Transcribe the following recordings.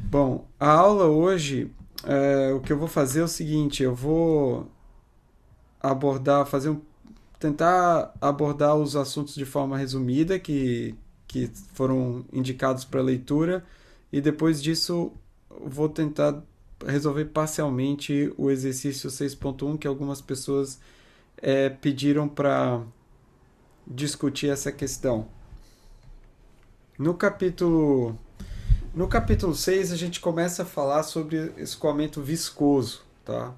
Bom, a aula hoje, o que eu vou fazer é o seguinte, eu vou tentar abordar os assuntos de forma resumida que foram indicados para leitura e depois disso vou tentar resolver parcialmente o exercício 6.1 que algumas pessoas pediram para discutir essa questão. No capítulo No capítulo 6 a gente começa a falar sobre escoamento viscoso, tá?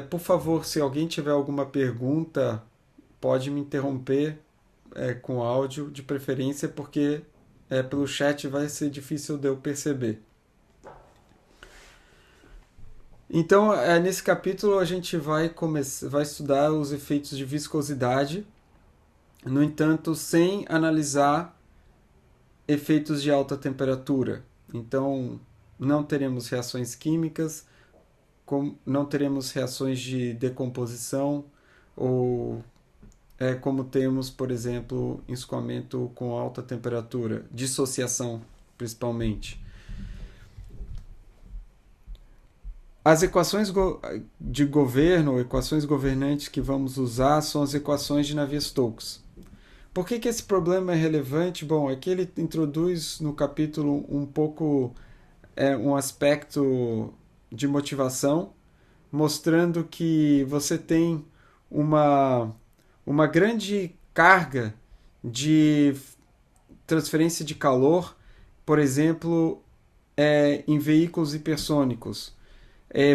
Por favor, se alguém tiver alguma pergunta, pode me interromper com áudio, de preferência, porque pelo chat vai ser difícil de eu perceber. Então, nesse capítulo a gente vai estudar os efeitos de viscosidade, no entanto, sem analisar efeitos de alta temperatura. Então, não teremos reações químicas, não teremos reações de decomposição, ou como temos, por exemplo, em escoamento com alta temperatura, dissociação principalmente. As equações de governo, equações governantes que vamos usar são as equações de Navier-Stokes. Por que esse problema é relevante? Bom, é que ele introduz no capítulo um pouco um aspecto de motivação, mostrando que você tem uma grande carga de transferência de calor, por exemplo, em veículos hipersônicos.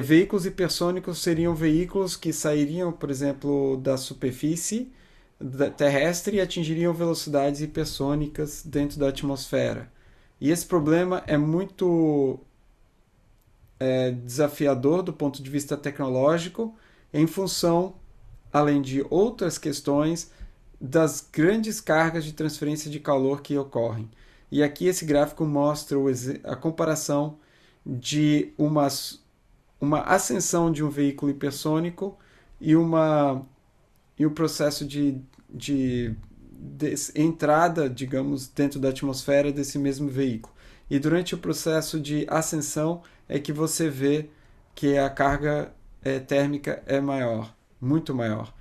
Veículos hipersônicos seriam veículos que sairiam, por exemplo, da superfície terrestre e atingiriam velocidades hipersônicas dentro da atmosfera. E esse problema é muito desafiador do ponto de vista tecnológico, em função, além de outras questões, das grandes cargas de transferência de calor que ocorrem. E aqui esse gráfico mostra a comparação de uma ascensão de um veículo hipersônico e o processo de entrada, digamos, dentro da atmosfera desse mesmo veículo. E durante o processo de ascensão é que você vê que a carga térmica é maior, muito maior.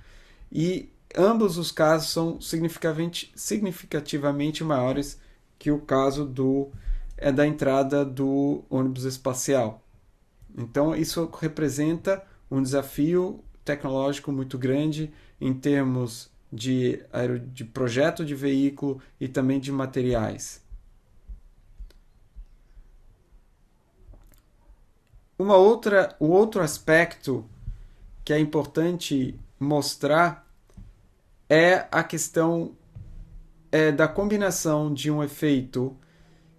E ambos os casos são significativamente maiores que o caso da entrada do ônibus espacial. Então, isso representa um desafio tecnológico muito grande em termos de projeto de veículo e também de materiais. O outro aspecto que é importante mostrar é a questão da combinação de um efeito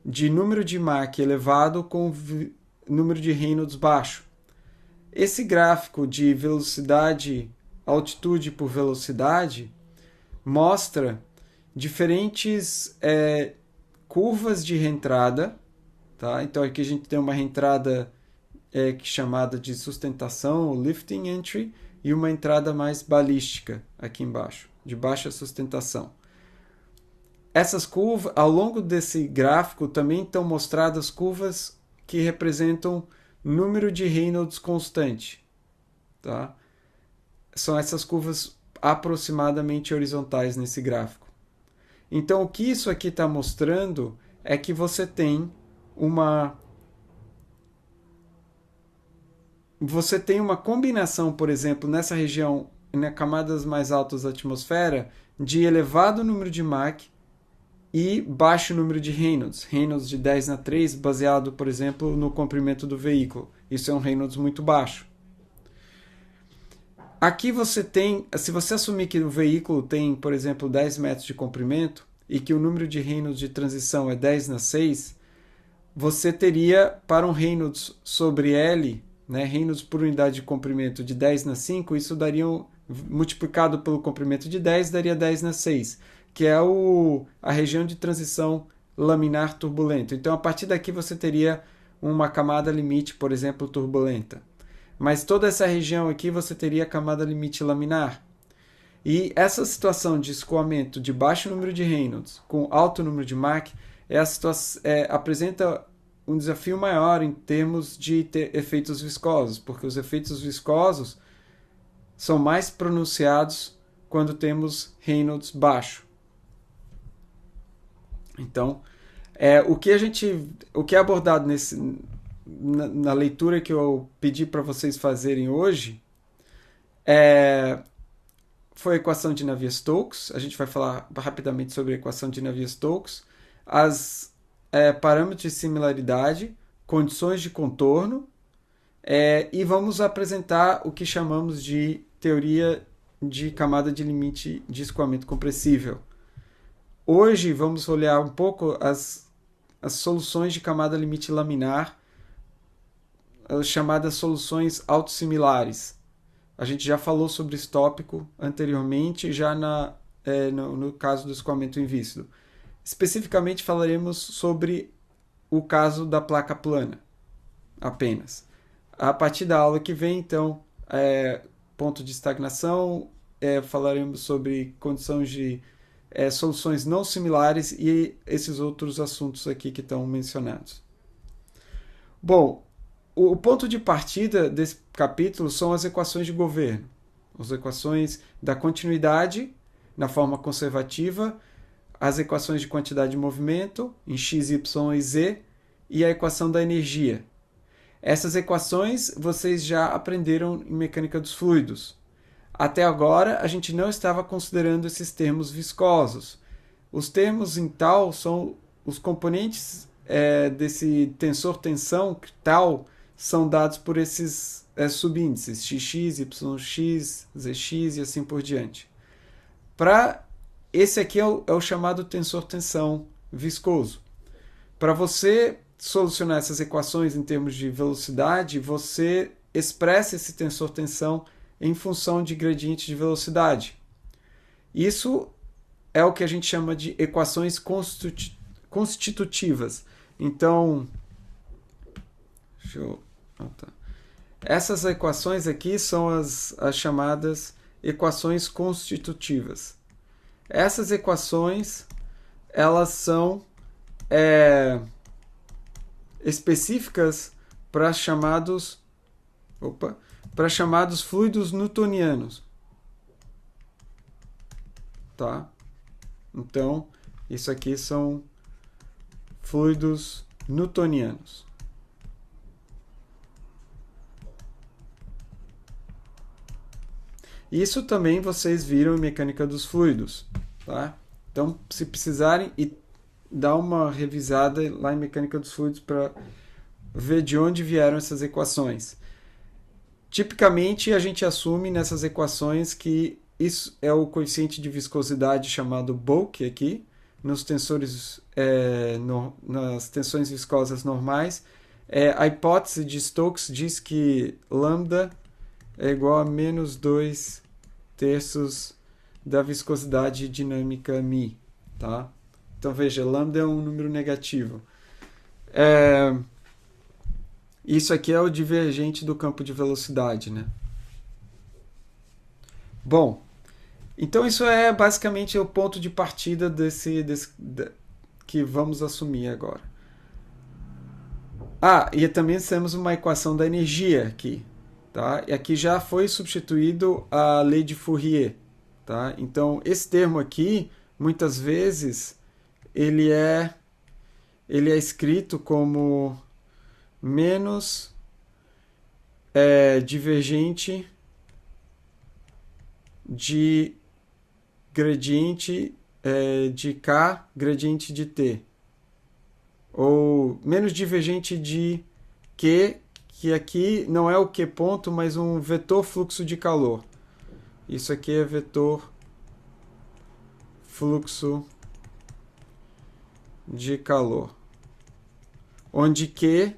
de número de Mach elevado com número de Reynolds baixo. Esse gráfico de velocidade, altitude por velocidade, mostra diferentes curvas de reentrada. Tá? Então aqui a gente tem uma reentrada chamada de sustentação, ou lifting entry, e uma entrada mais balística aqui embaixo, de baixa sustentação. Essas curvas, ao longo desse gráfico, também estão mostradas curvas que representam número de Reynolds constante. Tá? São essas curvas aproximadamente horizontais nesse gráfico. Então, o que isso aqui está mostrando é que você tem uma combinação, por exemplo, nessa região, nas camadas mais altas da atmosfera, de elevado número de Mach e baixo número de Reynolds. Reynolds de 10 na 3, baseado, por exemplo, no comprimento do veículo. Isso é um Reynolds muito baixo. Aqui você tem, se você assumir que o veículo tem, por exemplo, 10 metros de comprimento e que o número de Reynolds de transição é 10 na 6, você teria, para um Reynolds sobre L, Reynolds por unidade de comprimento de 10 na 5, isso daria, multiplicado pelo comprimento de 10, daria 10 na 6, que é a região de transição laminar turbulento. Então, a partir daqui você teria uma camada limite, por exemplo, turbulenta. Mas toda essa região aqui você teria a camada limite laminar. E essa situação de escoamento de baixo número de Reynolds com alto número de Mach apresenta um desafio maior em termos de ter efeitos viscosos, porque os efeitos viscosos são mais pronunciados quando temos Reynolds baixo. Então, o que é abordado na leitura que eu pedi para vocês fazerem hoje foi a equação de Navier-Stokes. A gente vai falar rapidamente sobre a equação de Navier-Stokes, parâmetros de similaridade, condições de contorno, e vamos apresentar o que chamamos de teoria de camada de limite de escoamento compressível. Hoje vamos olhar um pouco as soluções de camada limite laminar, as chamadas soluções autossimilares. A gente já falou sobre esse tópico anteriormente, já no caso do escoamento invícido. Especificamente falaremos sobre o caso da placa plana, apenas. A partir da aula que vem, então, ponto de estagnação, falaremos sobre condições de soluções não similares e esses outros assuntos aqui que estão mencionados. Bom, o ponto de partida desse capítulo são as equações de governo, as equações da continuidade na forma conservativa, as equações de quantidade de movimento em x, y e z e a equação da energia. Essas equações vocês já aprenderam em mecânica dos fluidos. Até agora, a gente não estava considerando esses termos viscosos. Os termos em tal são os componentes desse tensor-tensão, tal, são dados por esses subíndices, xx, yx, zx e assim por diante. Esse aqui é o chamado tensor-tensão viscoso. Para você solucionar essas equações em termos de velocidade, você expressa esse tensor-tensão em função de gradiente de velocidade. Isso é o que a gente chama de equações constitutivas. Então, essas equações aqui são as chamadas equações constitutivas. Essas equações, elas são específicas para chamados fluidos newtonianos. Tá? Então, isso aqui são fluidos newtonianos. Isso também vocês viram em mecânica dos fluidos. Tá? Então, se precisarem, dar uma revisada lá em mecânica dos fluidos para ver de onde vieram essas equações. Tipicamente, a gente assume nessas equações que isso é o coeficiente de viscosidade chamado Bulk aqui, nos tensores, nas tensões viscosas normais. A hipótese de Stokes diz que lambda é igual a menos 2/3 da viscosidade dinâmica μ. Tá? Então, veja, lambda é um número negativo. Isso aqui é o divergente do campo de velocidade, né? Bom, então isso é basicamente o ponto de partida que vamos assumir agora. E também temos uma equação da energia aqui. Tá? E aqui já foi substituído a lei de Fourier. Tá? Então, esse termo aqui, muitas vezes, ele é escrito como menos divergente de gradiente de K, gradiente de T. Ou menos divergente de Q, que aqui não é o Q ponto, mas um vetor fluxo de calor. Isso aqui é vetor fluxo de calor. Onde Q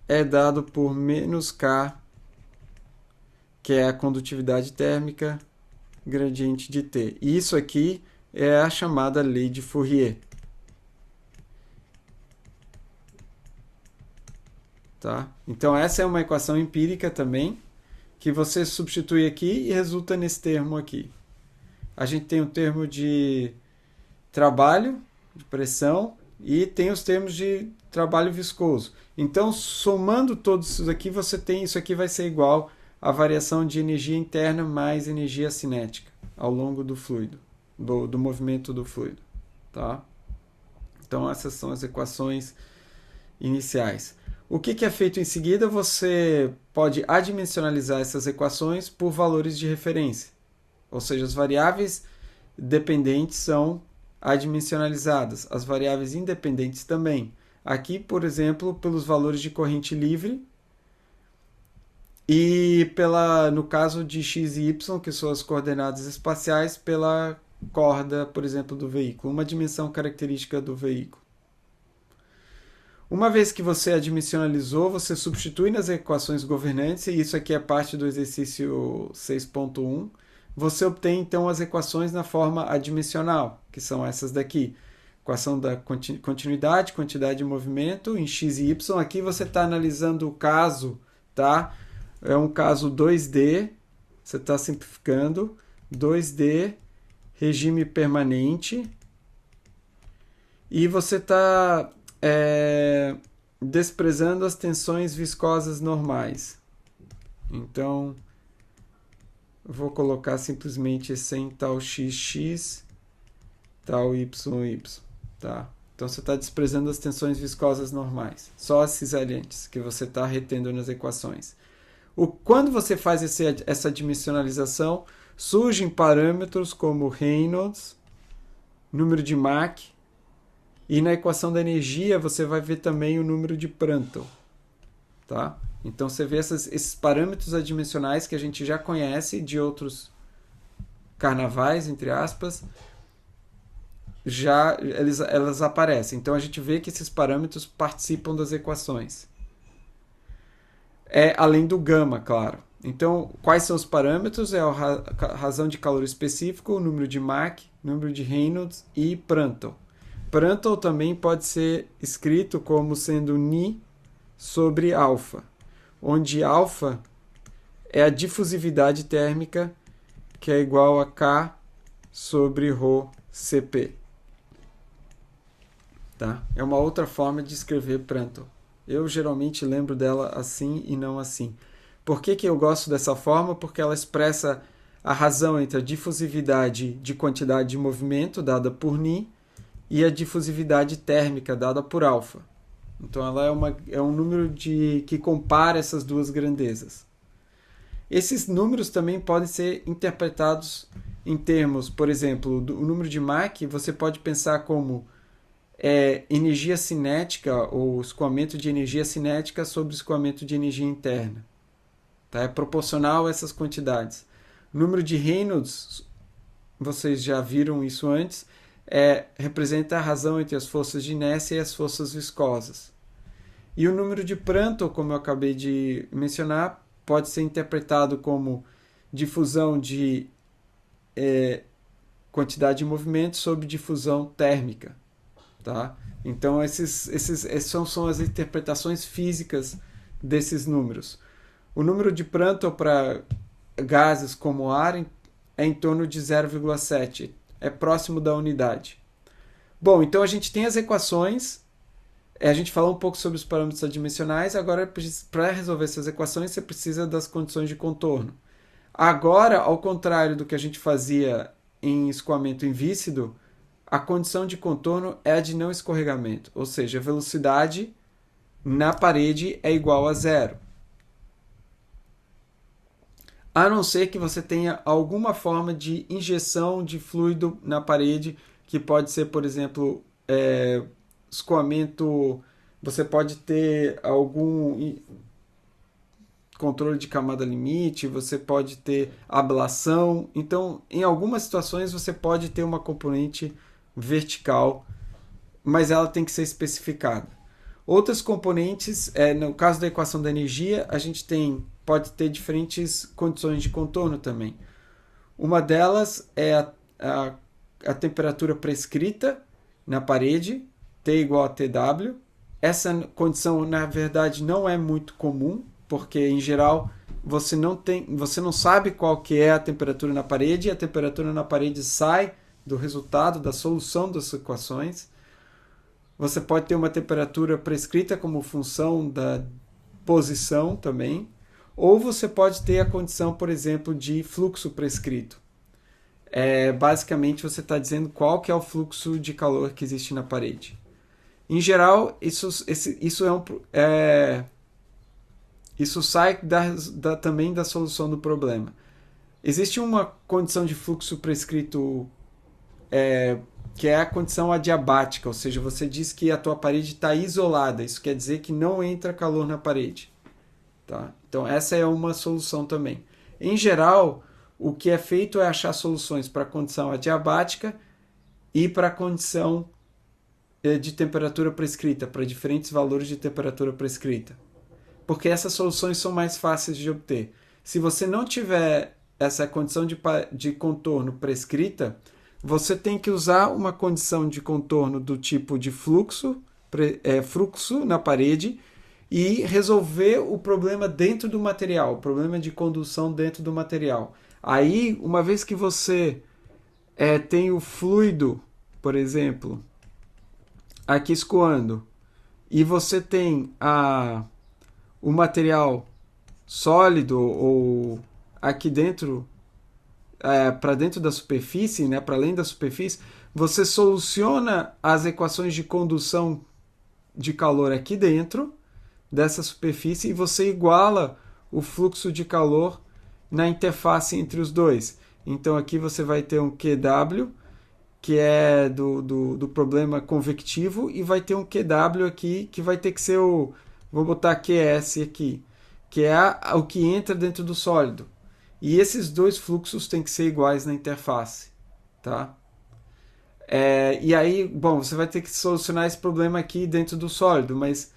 é dado por menos K, que é a condutividade térmica, gradiente de T. E isso aqui é a chamada lei de Fourier. Tá? Então, essa é uma equação empírica também, que você substitui aqui e resulta nesse termo aqui. A gente tem um termo de trabalho, de pressão, e tem os termos de trabalho viscoso. Então, somando todos isso aqui, você tem isso aqui vai ser igual à variação de energia interna mais energia cinética ao longo do fluido, do movimento do fluido. Tá? Então, essas são as equações iniciais. O que é feito em seguida? Você pode adimensionalizar essas equações por valores de referência. Ou seja, as variáveis dependentes são adimensionalizadas, as variáveis independentes também. Aqui, por exemplo, pelos valores de corrente livre e no caso de x e y, que são as coordenadas espaciais, pela corda, por exemplo, do veículo, uma dimensão característica do veículo. Uma vez que você adimensionalizou, você substitui nas equações governantes, e isso aqui é parte do exercício 6.1. Você obtém, então, as equações na forma adimensional, que são essas daqui. Equação da continuidade, quantidade de movimento em x e y. Aqui você está analisando o caso, tá? É um caso 2D, você está simplificando. 2D, regime permanente. E você está desprezando as tensões viscosas normais. Então, eu vou colocar simplesmente sem tal xx, tal yy. Tá? Então, você está desprezando as tensões viscosas normais. Só as cisalhantes que você está retendo nas equações. Quando você faz essa dimensionalização, surgem parâmetros como Reynolds, número de Mach, e na equação da energia você vai ver também o número de Prandtl. Tá? Então você vê esses parâmetros adimensionais que a gente já conhece de outros carnavais, entre aspas, elas aparecem. Então a gente vê que esses parâmetros participam das equações. Além do gama, claro. Então, quais são os parâmetros? É a razão de calor específico, o número de Mach, número de Reynolds e Prandtl. Prandtl também pode ser escrito como sendo Ni sobre alfa, onde alfa é a difusividade térmica, que é igual a K sobre ρ Cp. Tá? É uma outra forma de escrever Prandtl. Eu geralmente lembro dela assim e não assim. Por que eu gosto dessa forma? Porque ela expressa a razão entre a difusividade de quantidade de movimento, dada por Ni, e a difusividade térmica, dada por alfa. Então, ela é um número que compara essas duas grandezas. Esses números também podem ser interpretados em termos, por exemplo, o número de Mach, você pode pensar como energia cinética ou escoamento de energia cinética sobre escoamento de energia interna. Tá? É proporcional a essas quantidades. O número de Reynolds, vocês já viram isso antes, representa a razão entre as forças de inércia e as forças viscosas. E o número de Prandtl, como eu acabei de mencionar, pode ser interpretado como difusão de quantidade de movimento sobre difusão térmica. Tá? Então, essas são as interpretações físicas desses números. O número de Prandtl para gases como ar é em torno de 0,7. É próximo da unidade. Bom, então a gente tem as equações. A gente falou um pouco sobre os parâmetros adimensionais. Agora, para resolver essas equações, você precisa das condições de contorno. Agora, ao contrário do que a gente fazia em escoamento invícido, a condição de contorno é a de não escorregamento. Ou seja, a velocidade na parede é igual a zero. A não ser que você tenha alguma forma de injeção de fluido na parede, que pode ser, por exemplo, escoamento. Você pode ter algum controle de camada limite, você pode ter ablação. Então, em algumas situações, você pode ter uma componente vertical, mas ela tem que ser especificada. Outras componentes, no caso da equação da energia, a gente pode ter diferentes condições de contorno também. Uma delas é a temperatura prescrita na parede, T igual a TW. Essa condição, na verdade, não é muito comum, porque, em geral, você não sabe qual que é a temperatura na parede, e a temperatura na parede sai do resultado da solução das equações. Você pode ter uma temperatura prescrita como função da posição também, ou você pode ter a condição, por exemplo, de fluxo prescrito. Basicamente, você está dizendo qual que é o fluxo de calor que existe na parede. Em geral, isso sai também da solução do problema. Existe uma condição de fluxo prescrito que é a condição adiabática, ou seja, você diz que a tua parede está isolada, isso quer dizer que não entra calor na parede. Tá? Então essa é uma solução também. Em geral, o que é feito é achar soluções para a condição adiabática e para a condição de temperatura prescrita, para diferentes valores de temperatura prescrita. Porque essas soluções são mais fáceis de obter. Se você não tiver essa condição de contorno prescrita, você tem que usar uma condição de contorno do tipo de fluxo na parede e resolver o problema dentro do material, o problema de condução dentro do material. Aí, uma vez que você tem o fluido, por exemplo, aqui escoando, e você tem o material sólido ou aqui dentro, para dentro da superfície, né, para além da superfície, você soluciona as equações de condução de calor aqui dentro dessa superfície e você iguala o fluxo de calor na interface entre os dois. Então aqui você vai ter um QW, que é do problema convectivo, e vai ter um QW aqui, que vai ter que ser vou botar QS aqui, que é o que entra dentro do sólido. E esses dois fluxos têm que ser iguais na interface. Tá? E aí, bom, você vai ter que solucionar esse problema aqui dentro do sólido, mas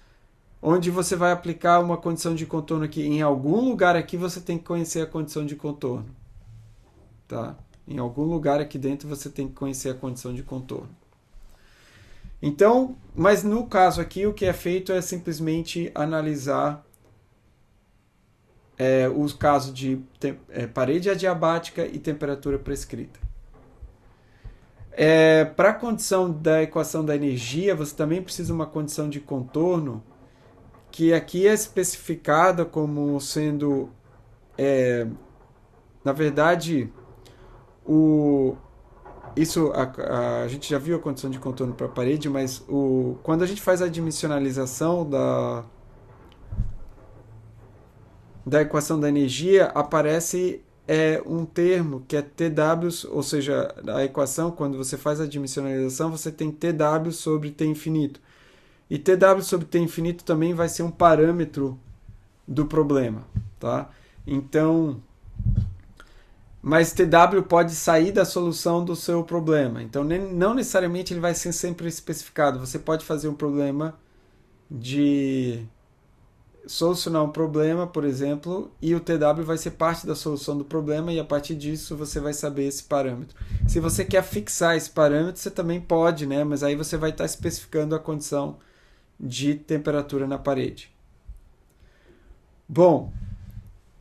onde você vai aplicar uma condição de contorno aqui? Em algum lugar aqui você tem que conhecer a condição de contorno. Tá? Em algum lugar aqui dentro você tem que conhecer a condição de contorno. Então, mas no caso aqui o que é feito é simplesmente analisar os casos de parede adiabática e temperatura prescrita. Para a condição da equação da energia, você também precisa de uma condição de contorno que aqui é especificada como sendo, na verdade, a gente já viu a condição de contorno para a parede, mas quando a gente faz a dimensionalização da equação da energia, aparece um termo que é TW, ou seja, a equação, quando você faz a dimensionalização, você tem TW sobre T infinito. E TW sobre T infinito também vai ser um parâmetro do problema. Tá? Então, mas TW pode sair da solução do seu problema. Então, não necessariamente ele vai ser sempre especificado. Você pode fazer um problema de solucionar um problema, por exemplo, e o TW vai ser parte da solução do problema e a partir disso você vai saber esse parâmetro. Se você quer fixar esse parâmetro, você também pode, né? Mas aí você vai estar especificando a condição de temperatura na parede. Bom,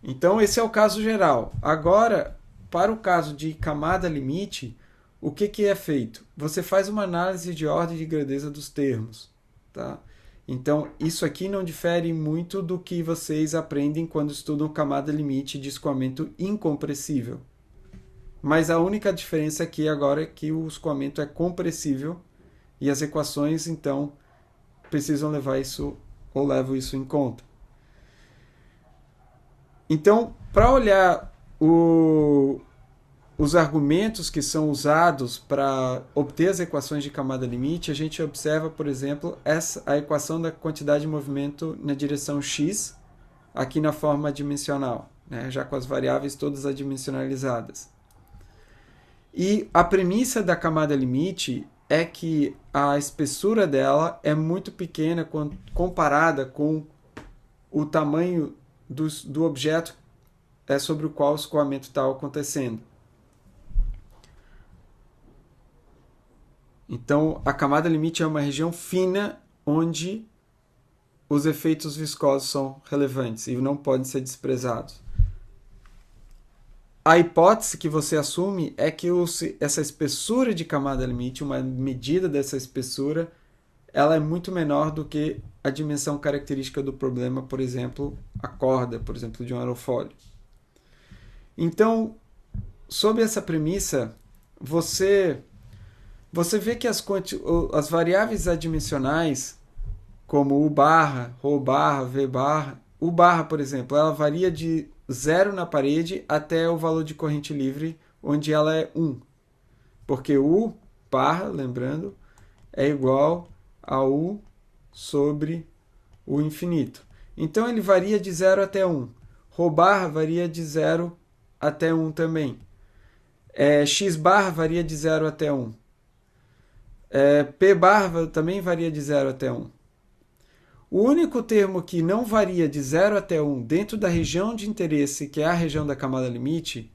então esse é o caso geral. Agora, para o caso de camada limite, o que é feito? Você faz uma análise de ordem de grandeza dos termos. Tá? Então, isso aqui não difere muito do que vocês aprendem quando estudam camada limite de escoamento incompressível. Mas a única diferença aqui agora é que o escoamento é compressível e as equações, então, precisam levar isso ou levam isso em conta. Então, para olhar os argumentos que são usados para obter as equações de camada limite, a gente observa, por exemplo, a equação da quantidade de movimento na direção x, aqui na forma adimensional, né, já com as variáveis todas adimensionalizadas. E a premissa da camada limite é que a espessura dela é muito pequena comparada com o tamanho do objeto sobre o qual o escoamento está acontecendo. Então, a camada limite é uma região fina onde os efeitos viscosos são relevantes e não podem ser desprezados. A hipótese que você assume é que essa espessura de camada limite, uma medida dessa espessura, ela é muito menor do que a dimensão característica do problema, por exemplo, a corda, por exemplo, de um aerofólio. Então, sob essa premissa, você vê que as variáveis adimensionais, como U barra, Rho barra, V barra, U barra, por exemplo, ela varia de 0 na parede até o valor de corrente livre, onde ela é 1. Porque U barra, lembrando, é igual a U sobre o infinito. Então ele varia de 0 até 1. Rho barra varia de 0 até 1 também. X barra varia de 0 até 1. P barra também varia de 0 até 1. O único termo que não varia de 0 até 1 dentro da região de interesse, que é a região da camada limite,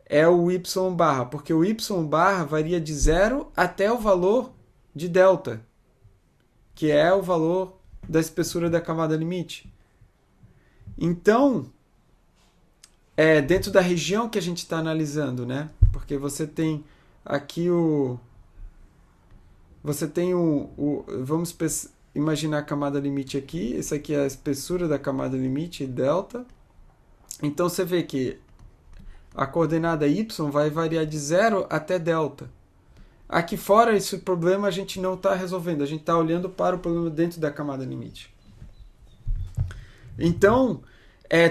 é o y barra, porque o y barra varia de 0 até o valor de delta, que é o valor da espessura da camada limite. Então, dentro da região que a gente está analisando, né? Porque você tem aqui vamos imaginar a camada limite aqui. Essa aqui é a espessura da camada limite, delta. Então você vê que a coordenada y vai variar de 0 até delta. Aqui fora, esse problema a gente não está resolvendo. A gente está olhando para o problema dentro da camada limite. Então,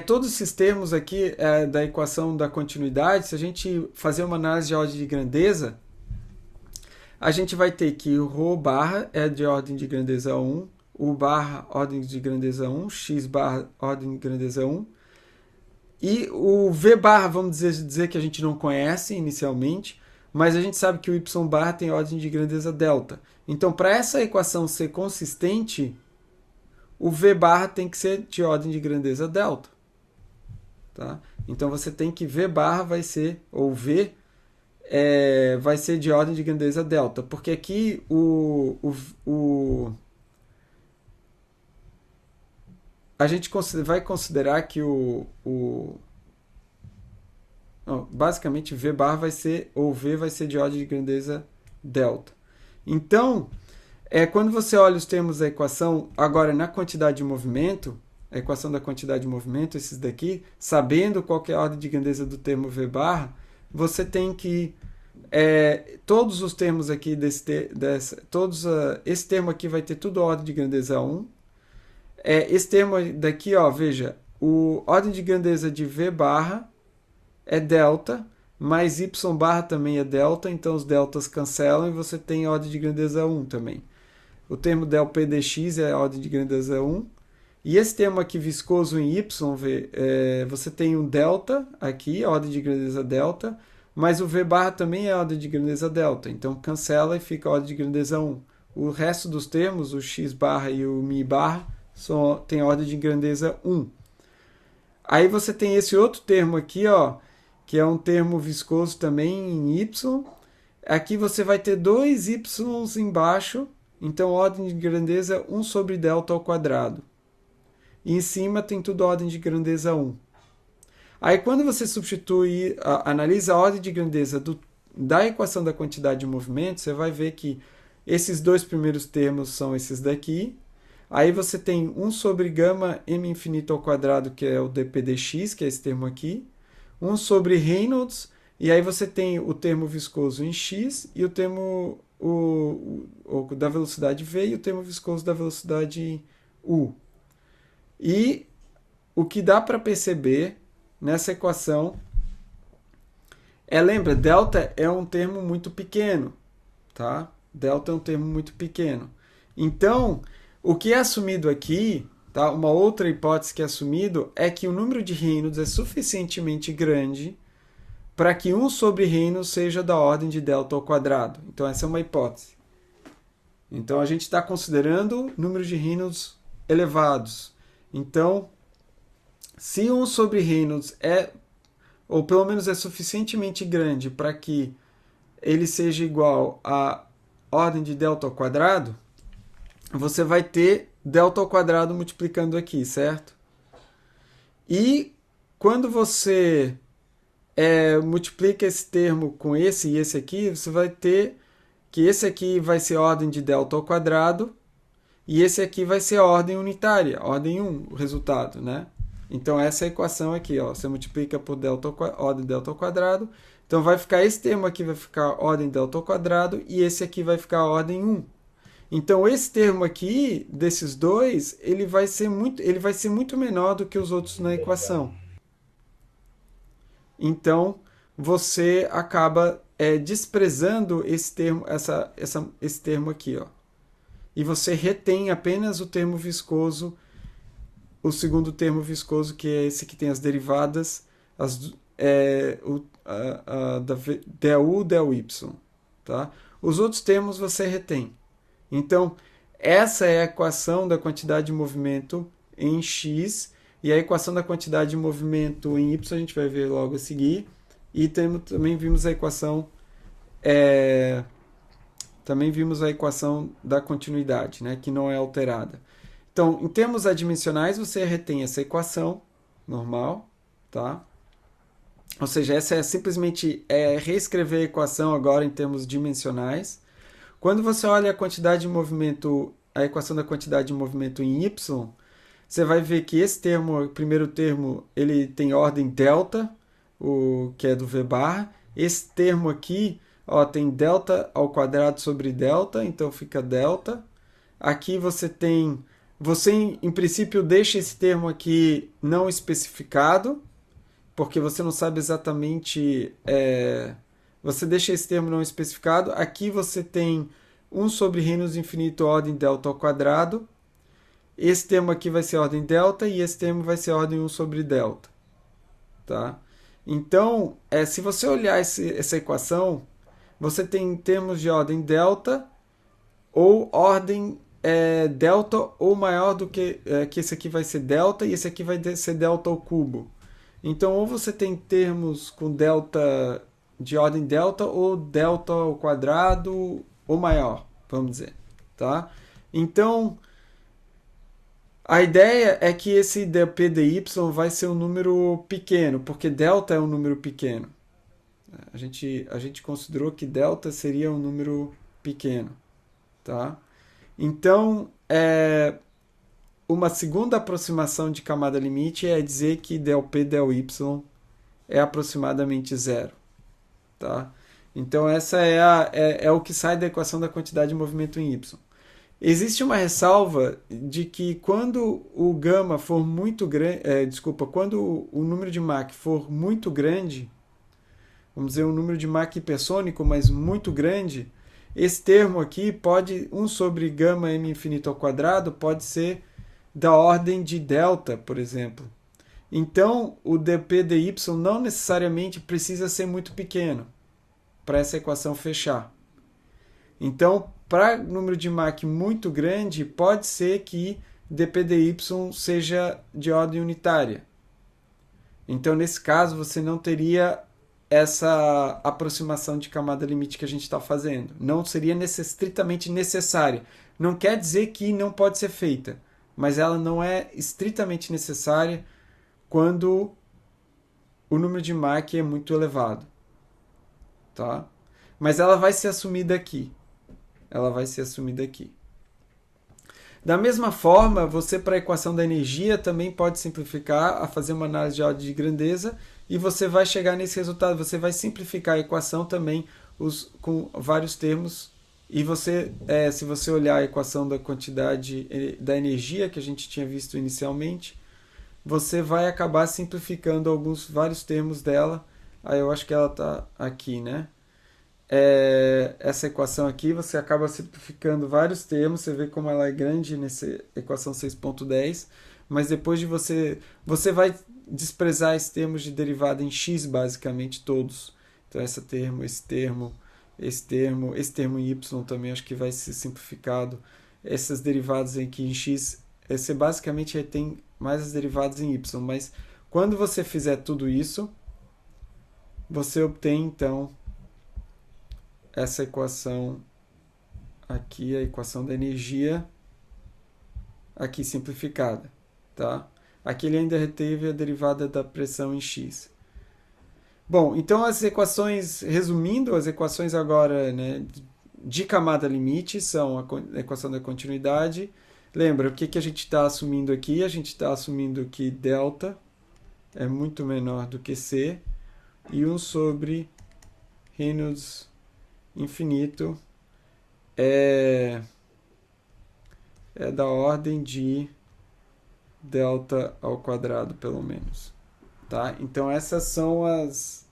todos esses termos aqui da equação da continuidade, se a gente fazer uma análise de ordem de grandeza, a gente vai ter que o Rho barra é de ordem de grandeza 1, U barra ordem de grandeza 1, X barra ordem de grandeza 1, e o V barra, vamos dizer que a gente não conhece inicialmente, mas a gente sabe que o Y barra tem ordem de grandeza delta. Então, para essa equação ser consistente, o V barra tem que ser de ordem de grandeza delta. Tá? Então, você tem que V barra vai ser, ou V, vai ser de ordem de grandeza delta. Porque aqui a gente vai considerar que basicamente V barra vai ser, ou V vai ser de ordem de grandeza delta. Então, quando você olha os termos da equação, agora na quantidade de movimento, a equação da quantidade de movimento, esses daqui, sabendo qual que é a ordem de grandeza do termo V barra, você tem que todos os termos aqui esse termo aqui vai ter tudo ordem de grandeza 1. Esse termo daqui, veja, o ordem de grandeza de V barra é delta, mais y barra também é delta, então os deltas cancelam e você tem ordem de grandeza 1 também. O termo del P dx é a ordem de grandeza 1. E esse termo aqui viscoso em y, você tem um delta aqui, ordem de grandeza delta, mas o V barra também é ordem de grandeza delta, então cancela e fica ordem de grandeza 1. O resto dos termos, o x barra e o mi barra, tem ordem de grandeza 1. Aí você tem esse outro termo aqui, que é um termo viscoso também em y. Aqui você vai ter dois y's embaixo, então ordem de grandeza 1 sobre delta ao quadrado. E em cima tem tudo ordem de grandeza 1. Aí quando você analisa a ordem de grandeza da equação da quantidade de movimento, você vai ver que esses dois primeiros termos são esses daqui. Aí você tem 1 sobre gama m infinito ao quadrado, que é o dp dx, que é esse termo aqui. 1 sobre Reynolds, e aí você tem o termo viscoso em x e o termo da velocidade v e o termo viscoso da velocidade u. E o que dá para perceber nessa equação lembra, delta é um termo muito pequeno, tá? Delta é um termo muito pequeno. Então, o que é assumido aqui, tá? Uma outra hipótese que é assumido é que o número de Reynolds é suficientemente grande para que 1 sobre Reynolds seja da ordem de delta ao quadrado. Então, essa é uma hipótese. Então, a gente está considerando números de Reynolds elevados. Então, se 1 sobre Reynolds ou pelo menos é suficientemente grande para que ele seja igual à ordem de delta ao quadrado, você vai ter delta ao quadrado multiplicando aqui, certo? E quando você multiplica esse termo com esse e esse aqui, você vai ter que esse aqui vai ser ordem de delta ao quadrado e esse aqui vai ser a ordem unitária, ordem 1, o resultado, né? Então essa é a equação aqui, ó, você multiplica por ordem delta ao quadrado, então vai ficar esse termo aqui vai ficar ordem delta ao quadrado e esse aqui vai ficar ordem 1. Então esse termo aqui, desses dois, ele vai ser muito menor do que os outros na equação. Então você acaba desprezando esse termo, esse termo aqui, ó. E você retém apenas o termo viscoso, o segundo termo viscoso, que é esse que tem as derivadas, del U, del Y. Tá? Os outros termos você retém. Então, essa é a equação da quantidade de movimento em x, e a equação da quantidade de movimento em y a gente vai ver logo a seguir. E também vimos a equação da continuidade, né, que não é alterada. Então, em termos adimensionais, você retém essa equação normal, tá? Ou seja, essa é simplesmente reescrever a equação agora em termos dimensionais. Quando você olha a quantidade de movimento, a equação da quantidade de movimento em y, você vai ver que esse termo, o primeiro termo, ele tem ordem delta, que é do v barra. Esse termo aqui, ó, tem delta ao quadrado sobre delta, então fica delta. Aqui você tem... Você, em princípio, deixa esse termo aqui não especificado, porque você não sabe exatamente... você deixa esse termo não especificado. Aqui você tem 1 sobre reinos infinito ordem delta ao quadrado. Esse termo aqui vai ser ordem delta e esse termo vai ser ordem 1 sobre delta. Tá? Então, se você olhar essa equação, você tem termos de ordem delta ou ordem delta ou maior do que esse aqui vai ser delta e esse aqui vai ser delta ao cubo. Então, ou você tem termos com delta de ordem delta ou delta ao quadrado ou maior, vamos dizer. Tá? Então, a ideia é que esse dp dy vai ser um número pequeno, porque delta é um número pequeno. A gente considerou que delta seria um número pequeno. Tá? Então, uma segunda aproximação de camada limite é dizer que del P del Y é aproximadamente zero. Tá? Então, essa é o que sai da equação da quantidade de movimento em Y. Existe uma ressalva de que quando o gama for muito grande, quando o número de Mach for muito grande, vamos dizer um número de Mach hipersônico, mas muito grande, esse termo aqui pode, 1 sobre gama m infinito ao quadrado, pode ser da ordem de delta, por exemplo. Então, o dp dy não necessariamente precisa ser muito pequeno para essa equação fechar. Então, para número de Mach muito grande, pode ser que dp dy seja de ordem unitária. Então, nesse caso, você não teria essa aproximação de camada limite que a gente está fazendo. Não seria estritamente necessária. Não quer dizer que não pode ser feita, mas ela não é estritamente necessária quando o número de Mach é muito elevado. Tá? Mas ela vai ser assumida aqui. Da mesma forma, você para a equação da energia também pode simplificar a fazer uma análise de ordem de grandeza e você vai chegar nesse resultado. Você vai simplificar a equação também com vários termos e você, se você olhar a equação da quantidade da energia que a gente tinha visto inicialmente, você vai acabar simplificando vários termos dela. Aí eu acho que ela está aqui, né? Essa equação aqui, você acaba simplificando vários termos, você vê como ela é grande nessa equação 6.10, mas depois de você vai desprezar esses termos de derivada em x, basicamente todos. Então esse termo em y também acho que vai ser simplificado. Essas derivadas aqui em x, você basicamente retém mais as derivadas em y, mas quando você fizer tudo isso, você obtém então essa equação aqui, a equação da energia, aqui simplificada. Tá? Aqui ele ainda reteve a derivada da pressão em x. Bom, então as equações, resumindo, as equações agora, né, de camada limite são a equação da continuidade, Lembra, o que, que a gente está assumindo aqui? A gente está assumindo que delta é muito menor do que C, e 1 sobre Reynolds infinito é da ordem de delta ao quadrado, pelo menos. Tá? Então, essas são as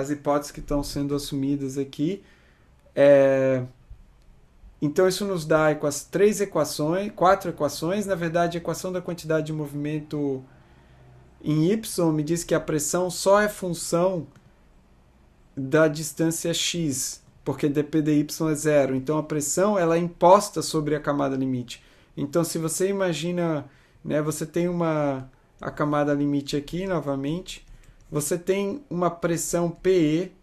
hipóteses que estão sendo assumidas aqui. Então, isso nos dá quatro equações. Na verdade, a equação da quantidade de movimento em y me diz que a pressão só é função da distância x, porque dp dy é zero. Então, a pressão ela é imposta sobre a camada limite. Então, se você imagina, né, você tem a camada limite aqui, novamente, você tem uma pressão PE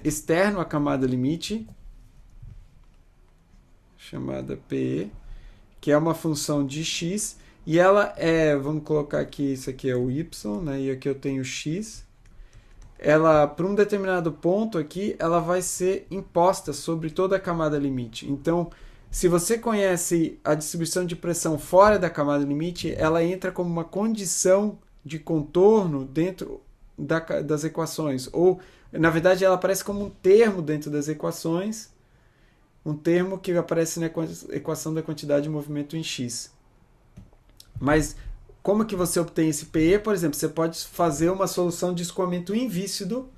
externo à camada limite, chamada PE, que é uma função de x, e ela vamos colocar aqui, isso aqui é o y, né, e aqui eu tenho x. Ela, para um determinado ponto aqui, ela vai ser imposta sobre toda a camada limite. Então, se você conhece a distribuição de pressão fora da camada limite, ela entra como uma condição de contorno dentro das equações. Ou, na verdade, ela aparece como um termo dentro das equações, um termo que aparece na equação da quantidade de movimento em x. Mas como que você obtém esse PE? Por exemplo, você pode fazer uma solução de escoamento invícido,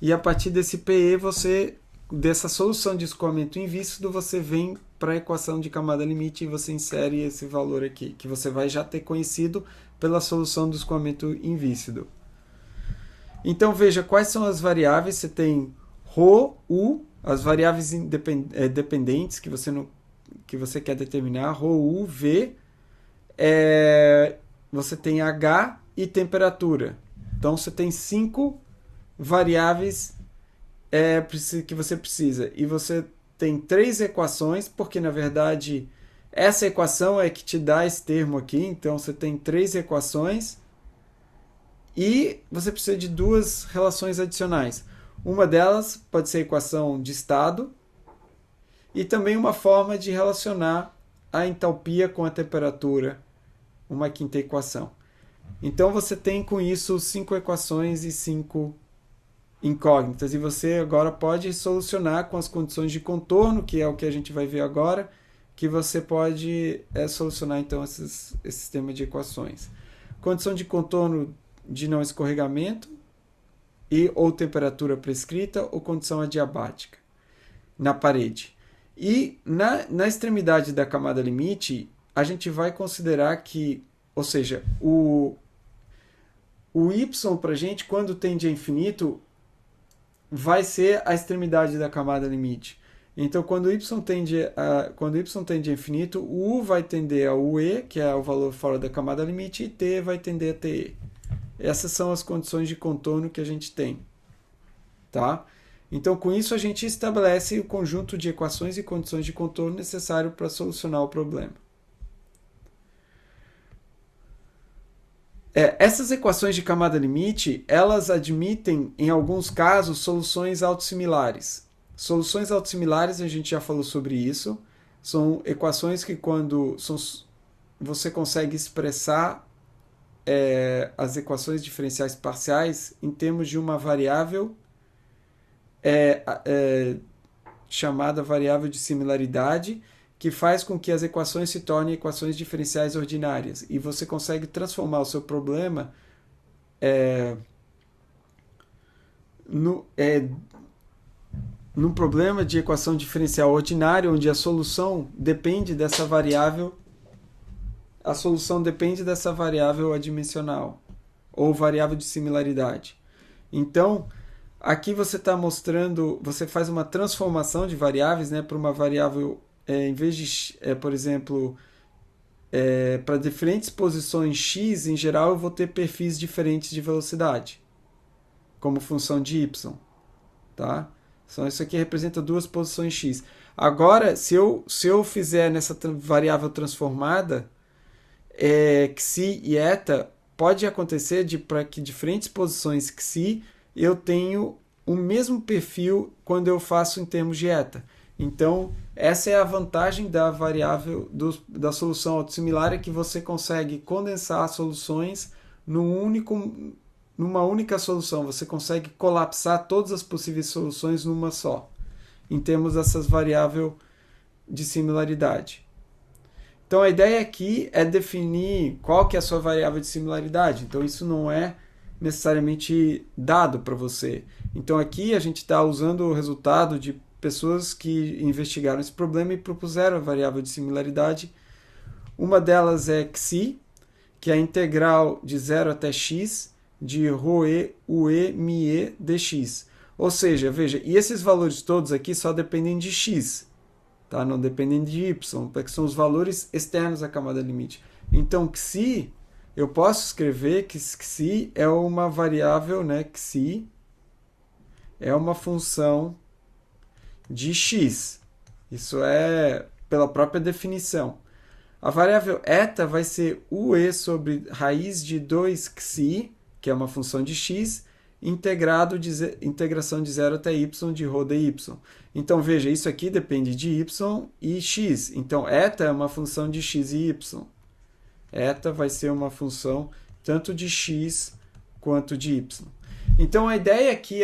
e a partir desse PE, dessa solução de escoamento invícido, você vem para a equação de camada limite e você insere esse valor aqui, que você vai já ter conhecido pela solução do escoamento invícido. Então, veja quais são as variáveis. Você tem ρ, u, as variáveis dependentes que você quer determinar, ρ, u, v, você tem h e temperatura. Então, você tem 5 variáveis que você precisa. E você tem 3 equações, porque, na verdade, essa equação é que te dá esse termo aqui. Então, você tem 3 equações e você precisa de 2 relações adicionais. Uma delas pode ser a equação de estado e também uma forma de relacionar a entalpia com a temperatura, uma quinta equação. Então, você tem com isso 5 equações e 5 incógnitas. E você agora pode solucionar com as condições de contorno, que é o que a gente vai ver agora, que você pode solucionar então esse sistema de equações. Condição de contorno de não escorregamento ou temperatura prescrita ou condição adiabática na parede. E na extremidade da camada limite, a gente vai considerar que, ou seja, o y para a gente, quando tende a infinito, vai ser a extremidade da camada limite. Então, quando y tende a infinito, o u vai tender ao UE, que é o valor fora da camada limite, e t vai tender a TE. Essas são as condições de contorno que a gente tem. Tá? Então, com isso, a gente estabelece o conjunto de equações e condições de contorno necessário para solucionar o problema. Essas equações de camada limite, elas admitem, em alguns casos, soluções autossimilares. Soluções autossimilares, a gente já falou sobre isso, são equações que quando você consegue expressar as equações diferenciais parciais em termos de uma variável chamada variável de similaridade, que faz com que as equações se tornem equações diferenciais ordinárias. E você consegue transformar o seu problema num problema de equação diferencial ordinária, onde a solução depende dessa variável. A solução depende dessa variável adimensional, ou variável de similaridade. Então, aqui você está mostrando, você faz uma transformação de variáveis, né, para uma variável, em vez de, por exemplo, para diferentes posições x, em geral, eu vou ter perfis diferentes de velocidade, como função de y. Tá? Então, isso aqui representa 2 posições x. Agora, se eu fizer nessa variável transformada, xi e eta, pode acontecer para que diferentes posições xi eu tenho o mesmo perfil quando eu faço em termos de eta. Então, Essa é a vantagem da variável da solução autossimilar, é que você consegue condensar soluções numa única solução. Você consegue colapsar todas as possíveis soluções numa só, em termos dessas variáveis de similaridade. Então a ideia aqui é definir qual que é a sua variável de similaridade. Então isso não é necessariamente dado para você. Então aqui a gente está usando o resultado de pessoas que investigaram esse problema e propuseram a variável de similaridade. Uma delas é xi, que é a integral de 0 até x de ρe, ue, μe dx. Ou seja, veja, e esses valores todos aqui só dependem de x, tá? Não dependem de y, porque são os valores externos à camada limite. Então, xi, eu posso escrever que xi é uma variável, né? Xi é uma função de x. Isso é pela própria definição. A variável eta vai ser ue sobre raiz de 2xi, que é uma função de x, integração de 0 até y de ρ dy. Então, veja, isso aqui depende de y e x. Então, eta é uma função de x e y. Eta vai ser uma função tanto de x quanto de y. Então, a ideia aqui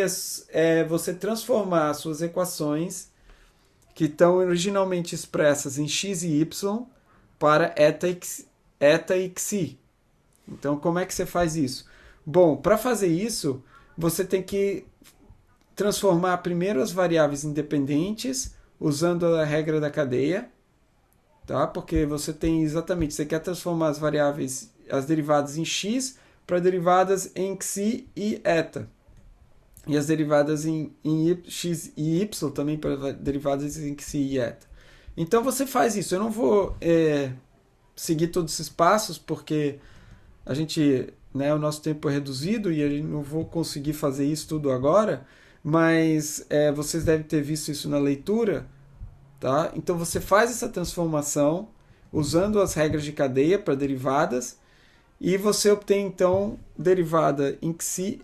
é você transformar as suas equações que estão originalmente expressas em x e y para eta e xi. Então, como é que você faz isso? Bom, para fazer isso, você tem que transformar primeiro as variáveis independentes usando a regra da cadeia, tá? Porque você quer transformar as variáveis, as derivadas em x para derivadas em xi e eta. E as derivadas em x e y também para derivadas em xi e eta. Então você faz isso. Eu não vou seguir todos esses passos porque o nosso tempo é reduzido e eu não vou conseguir fazer isso tudo agora, mas vocês devem ter visto isso na leitura, tá? Então você faz essa transformação usando as regras de cadeia para derivadas e você obtém então derivada em xi.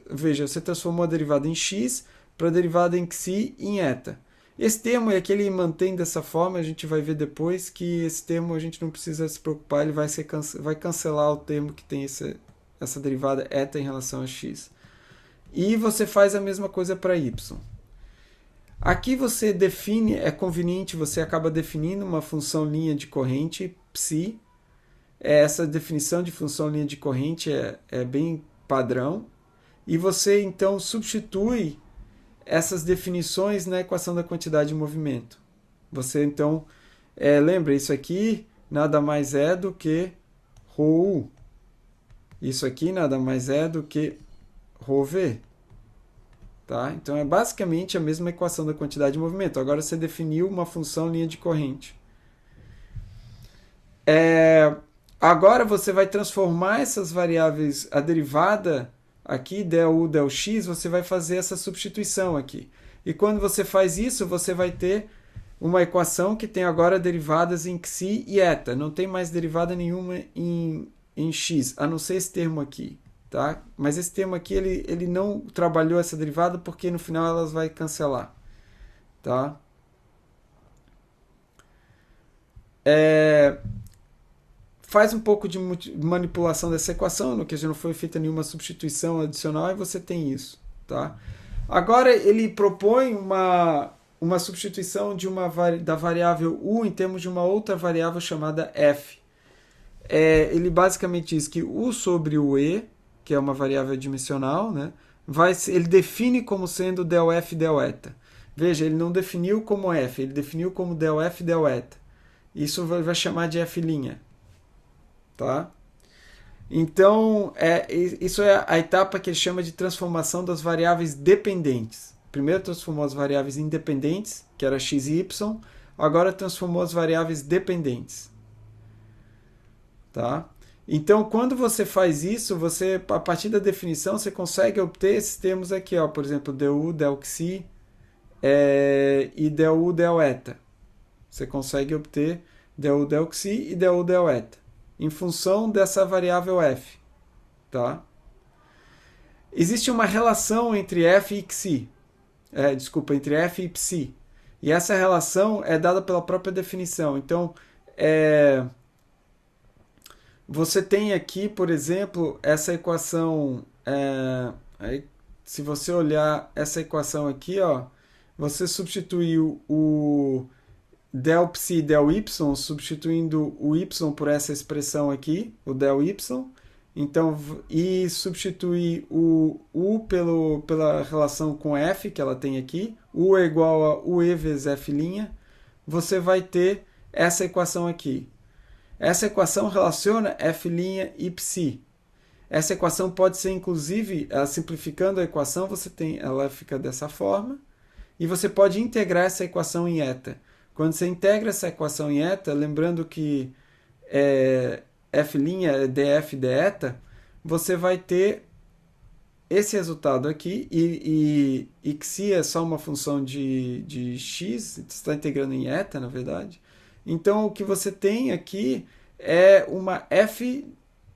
Veja, você transformou a derivada em x para a derivada em xi em eta. Esse termo é que ele mantém dessa forma, a gente vai ver depois que esse termo a gente não precisa se preocupar, ele vai cancelar o termo que tem essa derivada eta em relação a x. E você faz a mesma coisa para y. Aqui você define, é conveniente, você acaba definindo uma função linha de corrente, psi. Essa definição de função linha de corrente é bem padrão. E você então substitui essas definições na equação da quantidade de movimento. Você então, lembra, isso aqui nada mais é do que ρu. Isso aqui nada mais é do que ρv. Tá? Então é basicamente a mesma equação da quantidade de movimento. Agora você definiu uma função linha de corrente. Agora você vai transformar essas variáveis, a derivada aqui, del del x, você vai fazer essa substituição aqui. E quando você faz isso, você vai ter uma equação que tem agora derivadas em xi e eta. Não tem mais derivada nenhuma em x, a não ser esse termo aqui. Tá? Mas esse termo aqui, ele não trabalhou essa derivada porque no final elas vai cancelar. Tá? Faz um pouco de manipulação dessa equação, no que já não foi feita nenhuma substituição adicional, e você tem isso. Tá? Agora ele propõe uma substituição da variável u em termos de uma outra variável chamada f. Ele basicamente diz que u sobre o e, que é uma variável dimensional, né, ele define como sendo del f del eta. Veja, ele não definiu como f, ele definiu como del f del eta. Isso vai chamar de f'. Tá? Então, isso é a etapa que ele chama de transformação das variáveis dependentes. Primeiro transformou as variáveis independentes, que era x e y, agora transformou as variáveis dependentes. Tá? Então, quando você faz isso, a partir da definição, você consegue obter esses termos aqui, ó, por exemplo, du, del xi e du, del eta. Você consegue obter du, del xi e du, del eta, em função dessa variável f. Tá? Existe uma relação entre f e xi. Entre f e psi. E essa relação é dada pela própria definição. Então, você tem aqui, por exemplo, essa equação. Se você olhar essa equação aqui, ó, você substituiu o del psi del y, substituindo o y por essa expressão aqui, o del y. Então, e substituir o U pela relação com F, que ela tem aqui, U é igual a UE vezes F', você vai ter essa equação aqui. Essa equação relaciona F' e psi. Essa equação pode ser, inclusive, simplificando a equação, ela fica dessa forma, e você pode integrar essa equação em eta. Quando você integra essa equação em eta, lembrando que F' é df de eta, você vai ter esse resultado aqui, e xi é só uma função de x, você está integrando em eta, na verdade. Então, o que você tem aqui é uma f,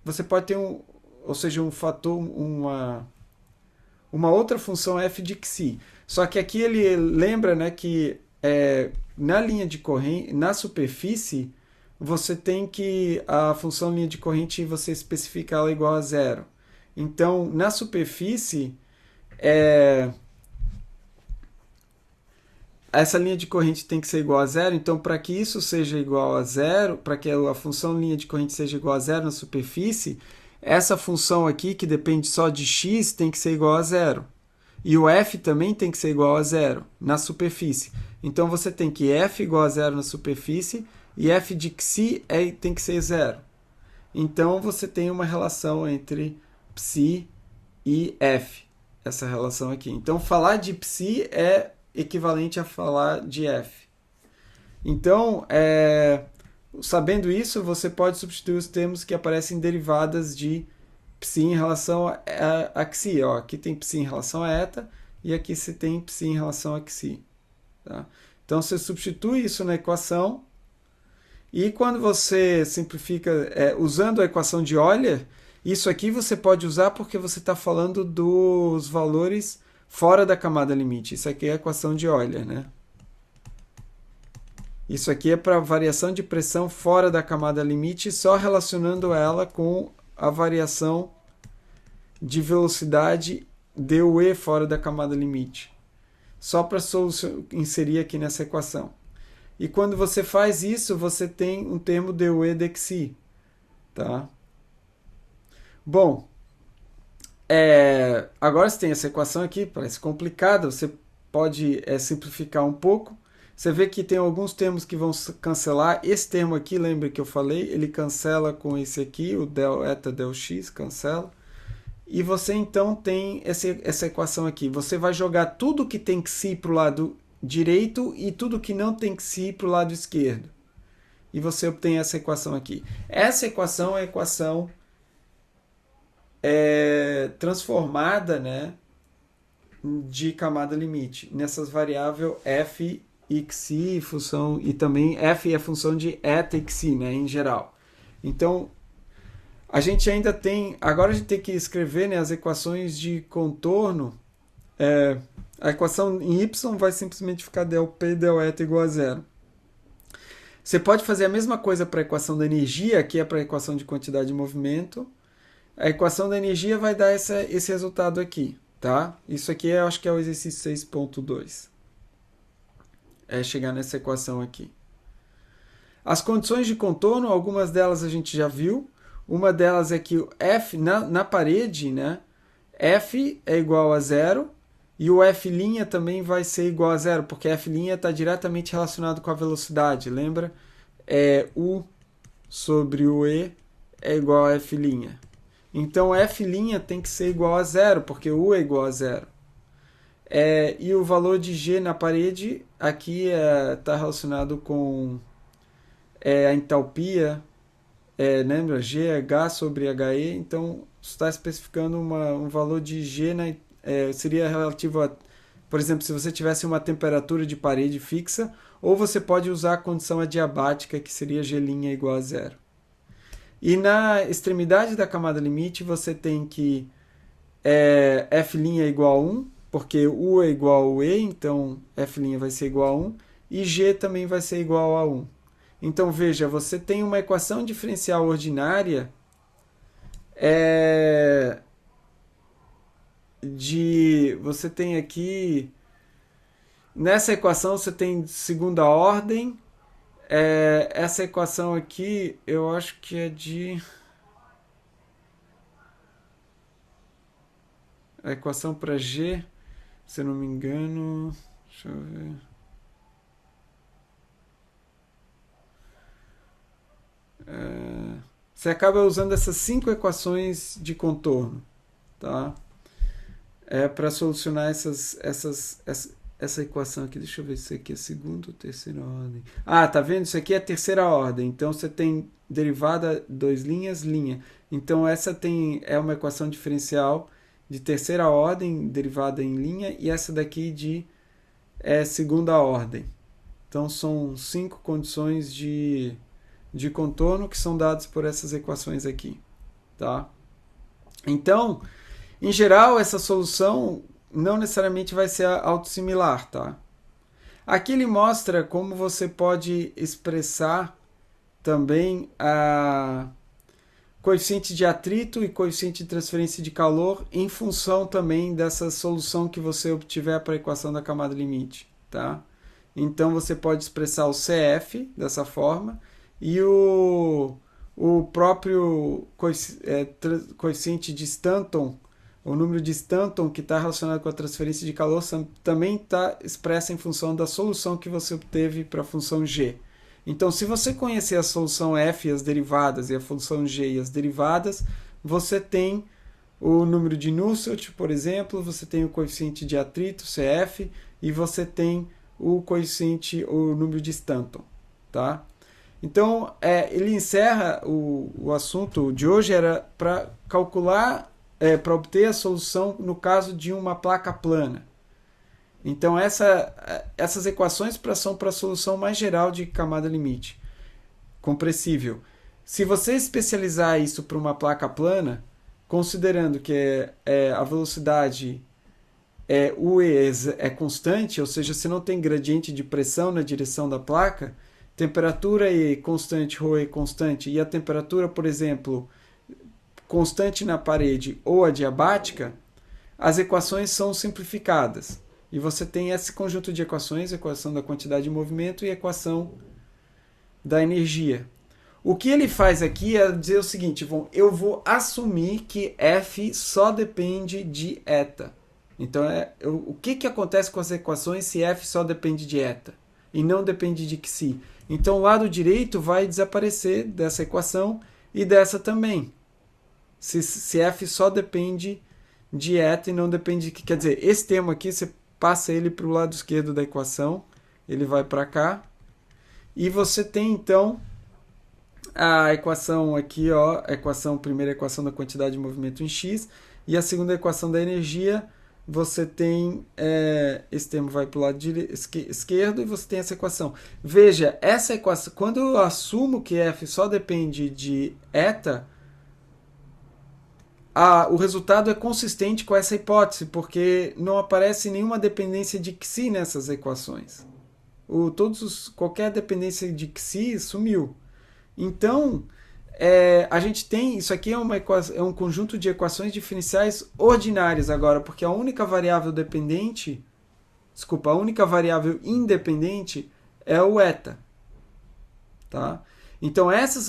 você pode ter ou seja, um fator, uma outra função f de xi. Só que aqui ele lembra, né, que na linha de corrente, na superfície, você tem que a função linha de corrente você especifica ela igual a zero. Então, na superfície, essa linha de corrente tem que ser igual a zero. Então, para que isso seja igual a zero, para que a função linha de corrente seja igual a zero na superfície, essa função aqui, que depende só de x, tem que ser igual a zero. E o f também tem que ser igual a zero na superfície. Então, você tem que f igual a zero na superfície e f de xi tem que ser zero. Então, você tem uma relação entre psi e f, essa relação aqui. Então, falar de psi é equivalente a falar de f. Então, sabendo isso, você pode substituir os termos que aparecem em derivadas de psi em relação a xi. Ó, aqui tem psi em relação a eta e aqui você tem psi em relação a xi. Tá? Então, você substitui isso na equação e quando você simplifica usando a equação de Euler, isso aqui você pode usar porque você está falando dos valores fora da camada limite. Isso aqui é a equação de Euler, né? Isso aqui é para variação de pressão fora da camada limite, só relacionando ela com a variação de velocidade dUE fora da camada limite. Só para inserir aqui nessa equação. E quando você faz isso, você tem um termo dUE dxi. Tá? Bom, agora você tem essa equação aqui, parece complicada, você pode simplificar um pouco. Você vê que tem alguns termos que vão cancelar. Esse termo aqui, lembra que eu falei? Ele cancela com esse aqui, o del eta del x, cancela. E você então tem essa equação aqui. Você vai jogar tudo que tem xi para o lado direito e tudo que não tem xi para o lado esquerdo. E você obtém essa equação aqui. Essa equação é a equação transformada, né, de camada limite, nessas variáveis f e xi, função, e também f é a função de eta e xi, né, em geral. Então, a gente ainda tem, agora a gente tem que escrever, né, as equações de contorno. A equação em y vai simplesmente ficar del P del eta igual a zero. Você pode fazer a mesma coisa para a equação da energia, que é para a equação de quantidade de movimento. A equação da energia vai dar esse resultado aqui, tá? Isso aqui eu acho que é o exercício 6.2. É chegar nessa equação aqui. As condições de contorno, algumas delas a gente já viu. Uma delas é que o F na parede, né? F é igual a zero e o F' também vai ser igual a zero, porque F' está diretamente relacionado com a velocidade, lembra? U sobre o E é igual a F'. Então, F' tem que ser igual a zero, porque U é igual a zero. E o valor de G na parede aqui está relacionado com a entalpia. Lembra? G é H sobre HE, então está especificando um valor de G, seria relativo a, por exemplo, se você tivesse uma temperatura de parede fixa, ou você pode usar a condição adiabática, que seria G' igual a zero. E na extremidade da camada limite, você tem que F' é igual a 1, porque U é igual ao E, então F' vai ser igual a 1, e g também vai ser igual a 1. Então, veja, você tem uma equação diferencial ordinária você tem aqui, nessa equação você tem segunda ordem, essa equação aqui eu acho que é de... A equação para G, se eu não me engano, deixa eu ver. Você acaba usando essas 5 equações de contorno, tá? Para solucionar essa equação aqui. Deixa eu ver se isso aqui é segunda ou terceira ordem. Ah, tá vendo? Isso aqui é terceira ordem. Então você tem derivada 2 linhas, linha. Então essa é uma equação diferencial de terceira ordem, derivada em linha, e essa daqui de segunda ordem. Então são 5 condições de contorno que são dadas por essas equações aqui. Tá? Então, em geral, essa solução não necessariamente vai ser autossimilar. Tá? Aqui ele mostra como você pode expressar também a coeficiente de atrito e coeficiente de transferência de calor em função também dessa solução que você obtiver para a equação da camada limite. Tá? Então você pode expressar o CF dessa forma e o próprio coeficiente de Stanton, o número de Stanton que está relacionado com a transferência de calor também está expressa em função da solução que você obteve para a função G. Então, se você conhecer a solução f e as derivadas e a função g e as derivadas, você tem o número de Nusselt, por exemplo, você tem o coeficiente de atrito, CF, e você tem o número de Stanton. Tá? Então, ele encerra o assunto de hoje, era para calcular, para obter a solução no caso de uma placa plana. Então, essas equações são para a solução mais geral de camada limite compressível. Se você especializar isso para uma placa plana, considerando que a velocidade UE é constante, ou seja, você não tem gradiente de pressão na direção da placa, temperatura E constante, ρE constante, e a temperatura, por exemplo, constante na parede ou adiabática, as equações são simplificadas. E você tem esse conjunto de equações, equação da quantidade de movimento e equação da energia. O que ele faz aqui é dizer o seguinte, eu vou assumir que F só depende de eta. Então, o que acontece com as equações se F só depende de eta e não depende de Xi? Então, o lado direito vai desaparecer dessa equação e dessa também. Se F só depende de eta e não depende de... Quer dizer, esse termo aqui, você passa ele para o lado esquerdo da equação, ele vai para cá, e você tem então a equação aqui, ó, primeira equação da quantidade de movimento em x, e a segunda equação da energia, você tem, esse termo vai para o lado esquerdo, e você tem essa equação. Veja, essa equação, quando eu assumo que F só depende de eta, o resultado é consistente com essa hipótese, porque não aparece nenhuma dependência de Xi nessas equações. Qualquer dependência de Xi sumiu. Então, a gente tem, isso aqui é um conjunto de equações diferenciais ordinárias agora, porque a única variável independente é o eta. Tá? Então, essas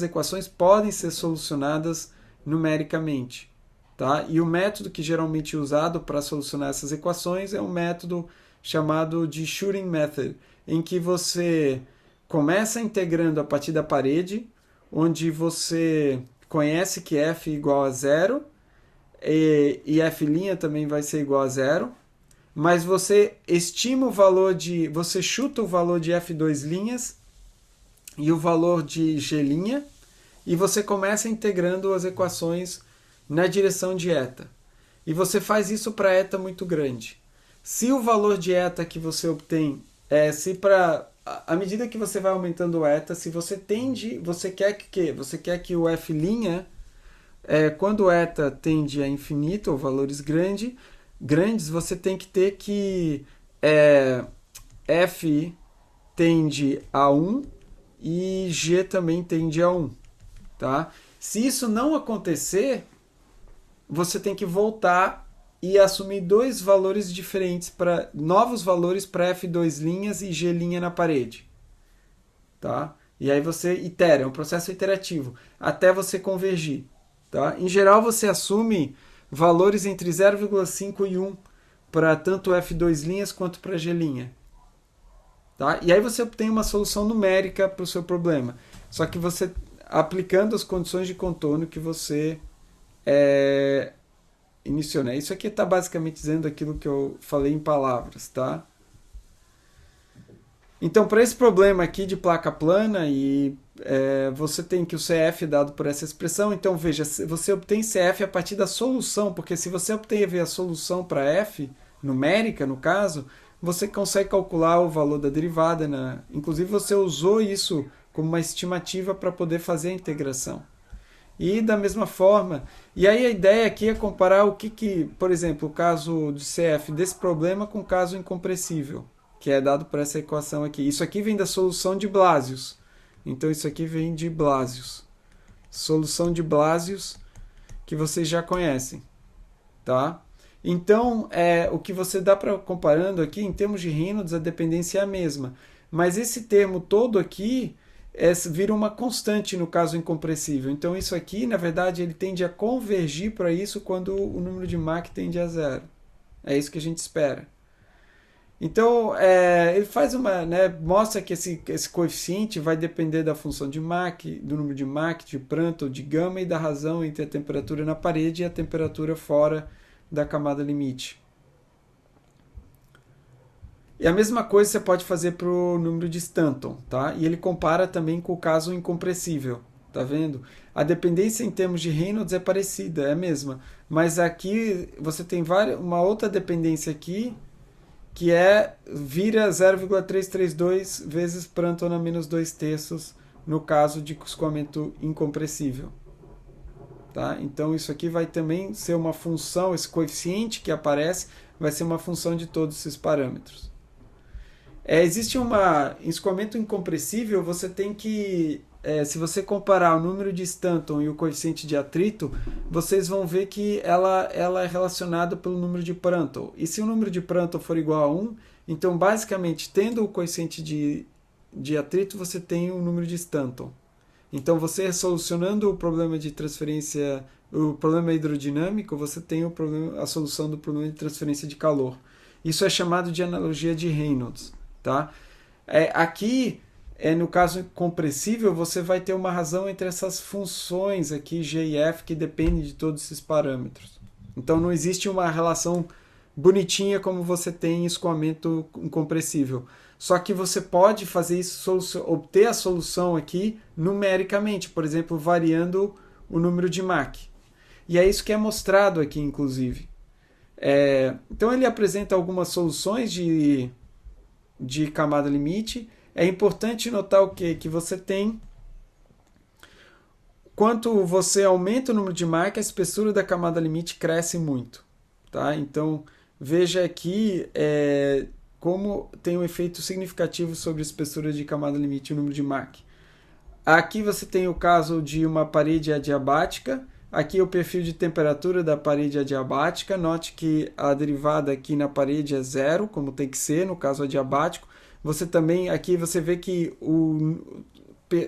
equações podem ser solucionadas numericamente. Tá? E o método que geralmente é usado para solucionar essas equações é um método chamado de Shooting Method, em que você começa integrando a partir da parede, onde você conhece que f é igual a zero, e f' também vai ser igual a zero, mas você estima você chuta o valor de f2' e o valor de g', e você começa integrando as equações na direção de eta. E você faz isso para eta muito grande. Se o valor de eta que você obtém, à medida que você vai aumentando o eta, se você quer que o f', quando o eta tende a infinito, ou valores grandes, você tem que ter que F tende a 1 e G também tende a 1. Tá? Se isso não acontecer, você tem que voltar e assumir dois valores diferentes, novos valores para F2' e G' na parede. Tá? E aí você itera, é um processo iterativo, até você convergir. Tá? Em geral, você assume valores entre 0,5 e 1 para tanto F2' quanto para G'. Tá? E aí você obtém uma solução numérica para o seu problema. Só que você aplicando as condições de contorno que você iniciou. Né? Isso aqui está basicamente dizendo aquilo que eu falei em palavras. Tá? Então, para esse problema aqui de placa plana, você tem que o CF é dado por essa expressão. Então, veja, você obtém CF a partir da solução, porque se você obteve a solução para F, numérica no caso, você consegue calcular o valor da derivada. Inclusive, você usou isso como uma estimativa para poder fazer a integração. E da mesma forma, e aí a ideia aqui é comparar por exemplo, o caso de CF desse problema com o caso incompressível, que é dado por essa equação aqui. Isso aqui vem da solução de Blasius. Então, isso aqui vem de Blasius. Solução de Blasius, que vocês já conhecem. Tá? Então, o que você dá para comparando aqui, em termos de Reynolds, a dependência é a mesma. Mas esse termo todo aqui vira uma constante no caso incompressível. Então, isso aqui, na verdade, ele tende a convergir para isso quando o número de Mach tende a zero. É isso que a gente espera. Então, ele faz mostra que esse coeficiente vai depender da função de Mach, do número de Mach, de Prandtl, de gama e da razão entre a temperatura na parede e a temperatura fora da camada limite. E a mesma coisa você pode fazer para o número de Stanton, tá? E ele compara também com o caso incompressível, tá vendo? A dependência em termos de Reynolds é parecida, é a mesma. Mas aqui você tem uma outra dependência aqui, que vira 0,332 vezes Prandtl na menos 2/3 no caso de escoamento incompressível. Tá? Então isso aqui vai também ser uma função, esse coeficiente que aparece vai ser uma função de todos esses parâmetros. Existe em escoamento incompressível, você tem que, se você comparar o número de Stanton e o coeficiente de atrito, vocês vão ver que ela é relacionada pelo número de Prandtl. E se o número de Prandtl for igual a 1, então basicamente, tendo o coeficiente de atrito, você tem o número de Stanton. Então, você solucionando o problema de transferência, o problema hidrodinâmico, você tem a solução do problema de transferência de calor. Isso é chamado de analogia de Reynolds. Tá? Aqui, no caso compressível, você vai ter uma razão entre essas funções aqui, G e F, que dependem de todos esses parâmetros. Então, não existe uma relação bonitinha como você tem em escoamento incompressível. Só que você pode fazer isso, obter a solução aqui numericamente, por exemplo, variando o número de Mach. E é isso que é mostrado aqui, inclusive. Então ele apresenta algumas soluções de camada limite. É importante notar o quê? Que você tem, quanto você aumenta o número de Mach, a espessura da camada limite cresce muito. Tá? Então veja aqui como tem um efeito significativo sobre a espessura de camada limite e o número de Mach. Aqui você tem o caso de uma parede adiabática. Aqui é o perfil de temperatura da parede adiabática. Note que a derivada aqui na parede é zero, como tem que ser no caso adiabático. Aqui você vê que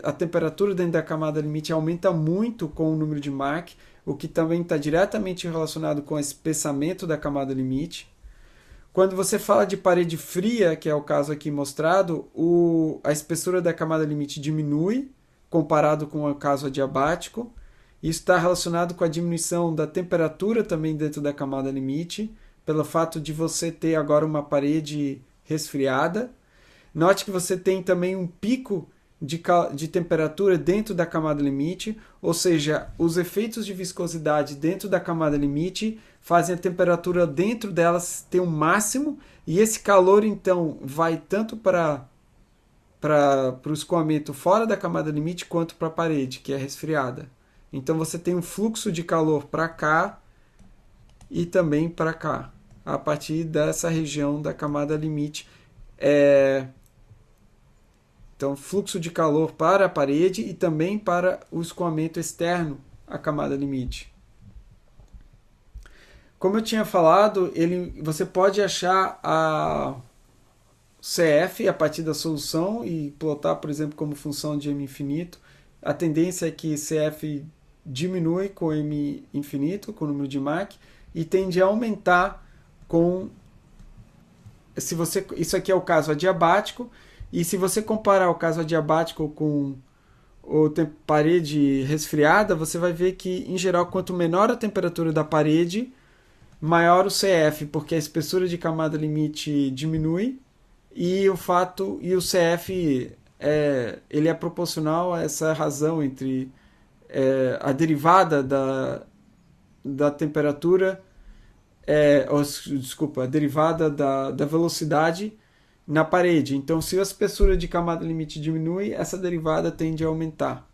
a temperatura dentro da camada limite aumenta muito com o número de Mach, o que também está diretamente relacionado com o espessamento da camada limite. Quando você fala de parede fria, que é o caso aqui mostrado, a espessura da camada limite diminui, comparado com o caso adiabático. Isso está relacionado com a diminuição da temperatura também dentro da camada limite, pelo fato de você ter agora uma parede resfriada. Note que você tem também um pico de temperatura dentro da camada limite, ou seja, os efeitos de viscosidade dentro da camada limite fazem a temperatura dentro delas ter um máximo, e esse calor então vai tanto para o escoamento fora da camada limite quanto para a parede, que é resfriada. Então você tem um fluxo de calor para cá e também para cá, a partir dessa região da camada limite. Então, fluxo de calor para a parede e também para o escoamento externo à camada limite. Como eu tinha falado, você pode achar a CF a partir da solução e plotar, por exemplo, como função de M infinito. A tendência é que CF diminui com M infinito, com o número de Mach, e tende a aumentar com... Isso aqui é o caso adiabático, e se você comparar o caso adiabático com parede resfriada, você vai ver que, em geral, quanto menor a temperatura da parede, maior o CF, porque a espessura de camada limite diminui e o CF ele é proporcional a essa razão entre a derivada da temperatura, a derivada da velocidade na parede. Então, se a espessura de camada limite diminui, essa derivada tende a aumentar.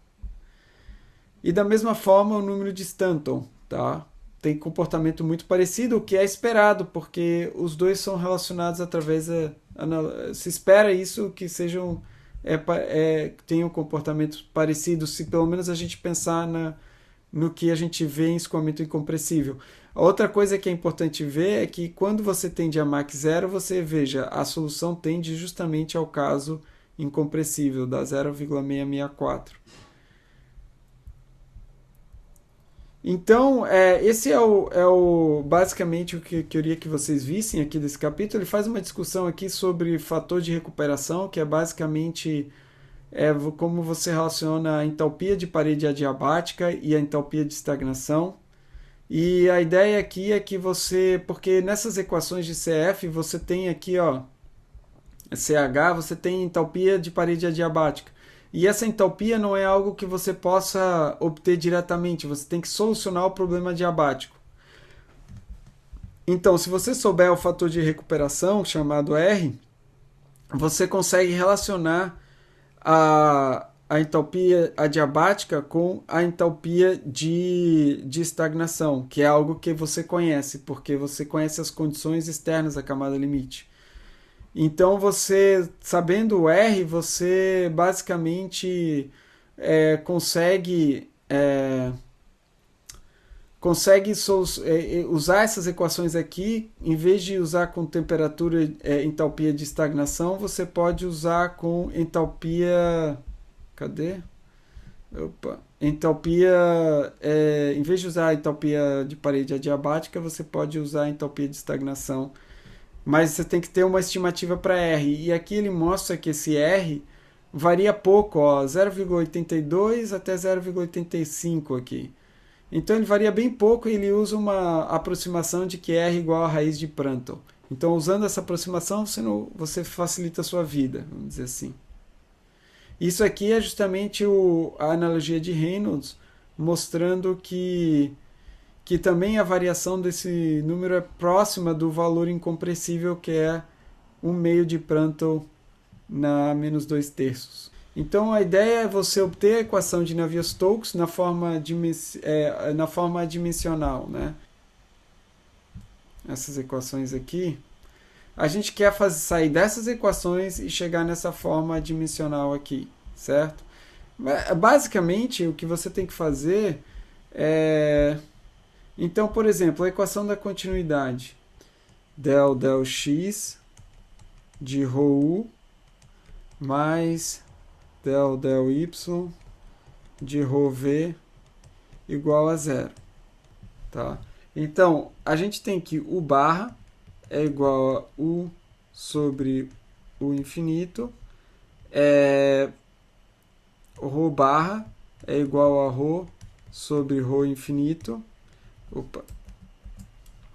E da mesma forma, o número de Stanton, tá? Tem comportamento muito parecido, o que é esperado, porque os dois são relacionados através se espera isso, que sejam tenham comportamentos parecidos, se pelo menos a gente pensar no que a gente vê em escoamento incompressível. A outra coisa que é importante ver é que quando você tende a Mach 0, você veja, a solução tende justamente ao caso incompressível, da 0,664. Então, esse basicamente o que eu queria que vocês vissem aqui desse capítulo. Ele faz uma discussão aqui sobre fator de recuperação, que é basicamente como você relaciona a entalpia de parede adiabática e a entalpia de estagnação. E a ideia aqui é que porque nessas equações de CF, você tem aqui, ó, CH, você tem entalpia de parede adiabática. E essa entalpia não é algo que você possa obter diretamente, você tem que solucionar o problema adiabático. Então, se você souber o fator de recuperação, chamado R, você consegue relacionar a entalpia adiabática com a entalpia de estagnação, que é algo que você conhece, porque você conhece as condições externas da camada limite. Então, você, sabendo o R, você basicamente consegue usar essas equações aqui. Em vez de usar com temperatura entalpia de estagnação, você pode usar com entalpia... Cadê? Opa. Entalpia... em vez de usar a entalpia de parede adiabática, você pode usar a entalpia de estagnação. Mas você tem que ter uma estimativa para R. E aqui ele mostra que esse R varia pouco, 0,82 até 0,85 aqui. Então ele varia bem pouco e ele usa uma aproximação de que R igual a raiz de Prandtl. Então, usando essa aproximação, você facilita a sua vida, vamos dizer assim. Isso aqui é justamente a analogia de Reynolds, mostrando que também a variação desse número é próxima do valor incompressível, que é 1/2 de Prandtl na menos 2/3. Então a ideia é você obter a equação de Navier-Stokes na forma adimensional, né? Essas equações aqui. A gente quer sair dessas equações e chegar nessa forma adimensional aqui, certo? Basicamente, o que você tem que fazer é... Então, por exemplo, a equação da continuidade. Del x de ρu mais del y de ρv igual a 0. Tá? Então, a gente tem que U barra é igual a U sobre U infinito. Rho barra é igual a Rho sobre Rho infinito.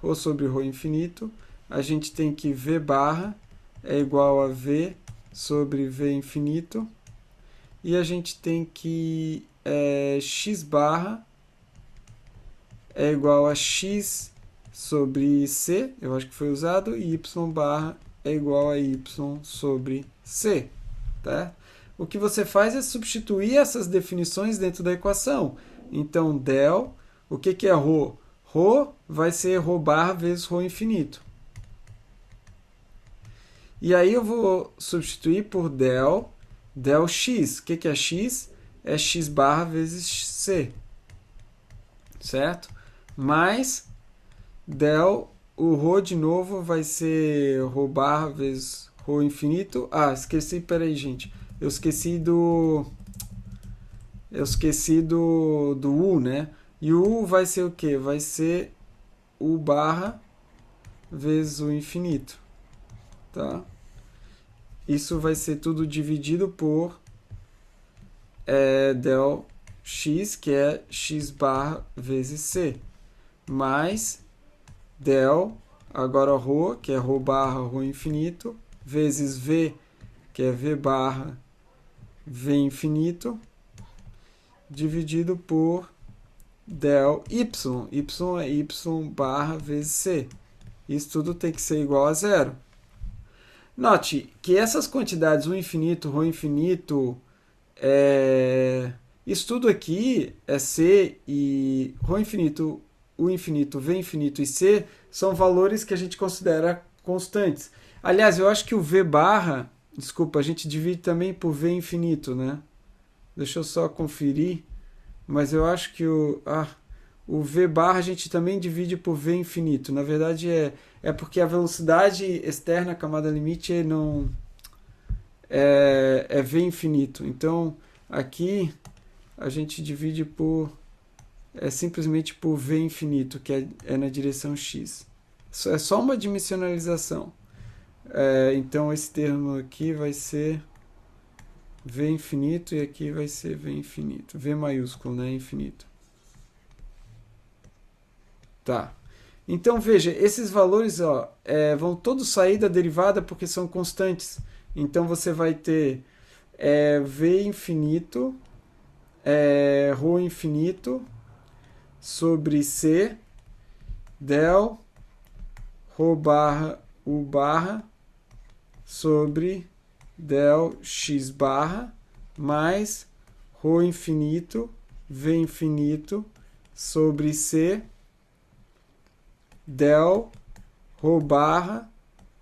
Rho sobre Rho infinito. A gente tem que V barra é igual a V sobre V infinito. E a gente tem que X barra é igual a X sobre C, eu acho que foi usado, e Y barra é igual a Y sobre C. Tá? O que você faz é substituir essas definições dentro da equação. Então, del, o que é ρ? Ρ vai ser ρ barra vezes ρ infinito. E aí eu vou substituir por del x. O que é x? É x barra vezes c, certo? Mais del, o ρ de novo vai ser ρ barra vezes ρ infinito. Ah, esqueci, peraí, gente. Eu esqueci do u, né? E o u vai ser o quê? Vai ser u barra vezes o infinito, tá? Isso vai ser tudo dividido por del x, que é x barra vezes c, mais del, agora ρ, que é ρ barra ρ infinito, vezes v, que é v barra v infinito, dividido por del y. Y é y barra vezes c. Isso tudo tem que ser igual a zero. Note que essas quantidades, o infinito, ρ infinito, isso tudo aqui é c e ρ infinito, u infinito, v infinito e c são valores que a gente considera constantes. Aliás, eu acho que o v barra, desculpa, a gente divide também por v infinito, né? Deixa eu só conferir, mas eu acho que o v barra a gente também divide por v infinito. Na verdade é porque a velocidade externa à camada limite não é v infinito. Então aqui a gente divide por simplesmente por v infinito, que é na direção x. Isso é só uma dimensionalização. Então esse termo aqui vai ser v infinito e aqui vai ser v infinito. V maiúsculo, né? Infinito. Tá. Então veja, esses valores vão todos sair da derivada porque são constantes. Então você vai ter v infinito, ρ infinito sobre c del ρ barra u barra sobre del x barra mais ρ infinito, v infinito sobre c del ρ barra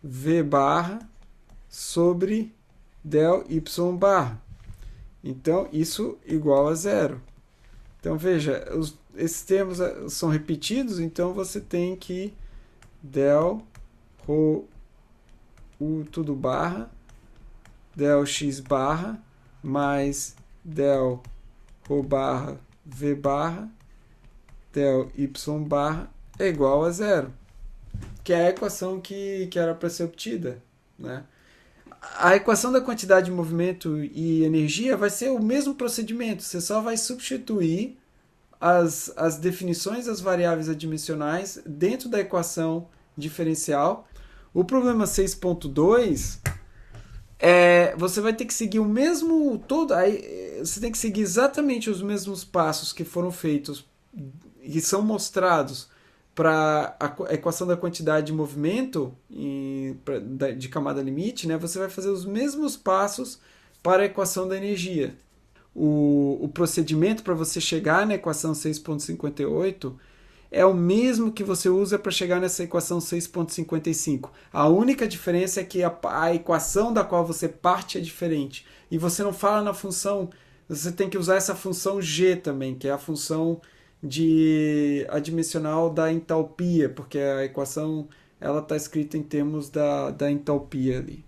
v barra sobre del y barra. Então, isso igual a zero. Então, veja, esses termos são repetidos, então você tem que del ρ u tudo barra del x barra mais del ρ barra v barra del y barra é igual a zero, que é a equação que era para ser obtida, né? A equação da quantidade de movimento e energia vai ser o mesmo procedimento, você só vai substituir as definições das variáveis adimensionais dentro da equação diferencial. O problema 6.2 você vai ter que seguir o mesmo você tem que seguir exatamente os mesmos passos que foram feitos e são mostrados para a equação da quantidade de movimento de camada limite, né? Você vai fazer os mesmos passos para a equação da energia. O procedimento para você chegar na equação 6.58 é o mesmo que você usa para chegar nessa equação 6.55. A única diferença é que a equação da qual você parte é diferente. E você não fala na função, você tem que usar essa função g também, que é a função adimensional da entalpia, porque a equação está escrita em termos da entalpia ali.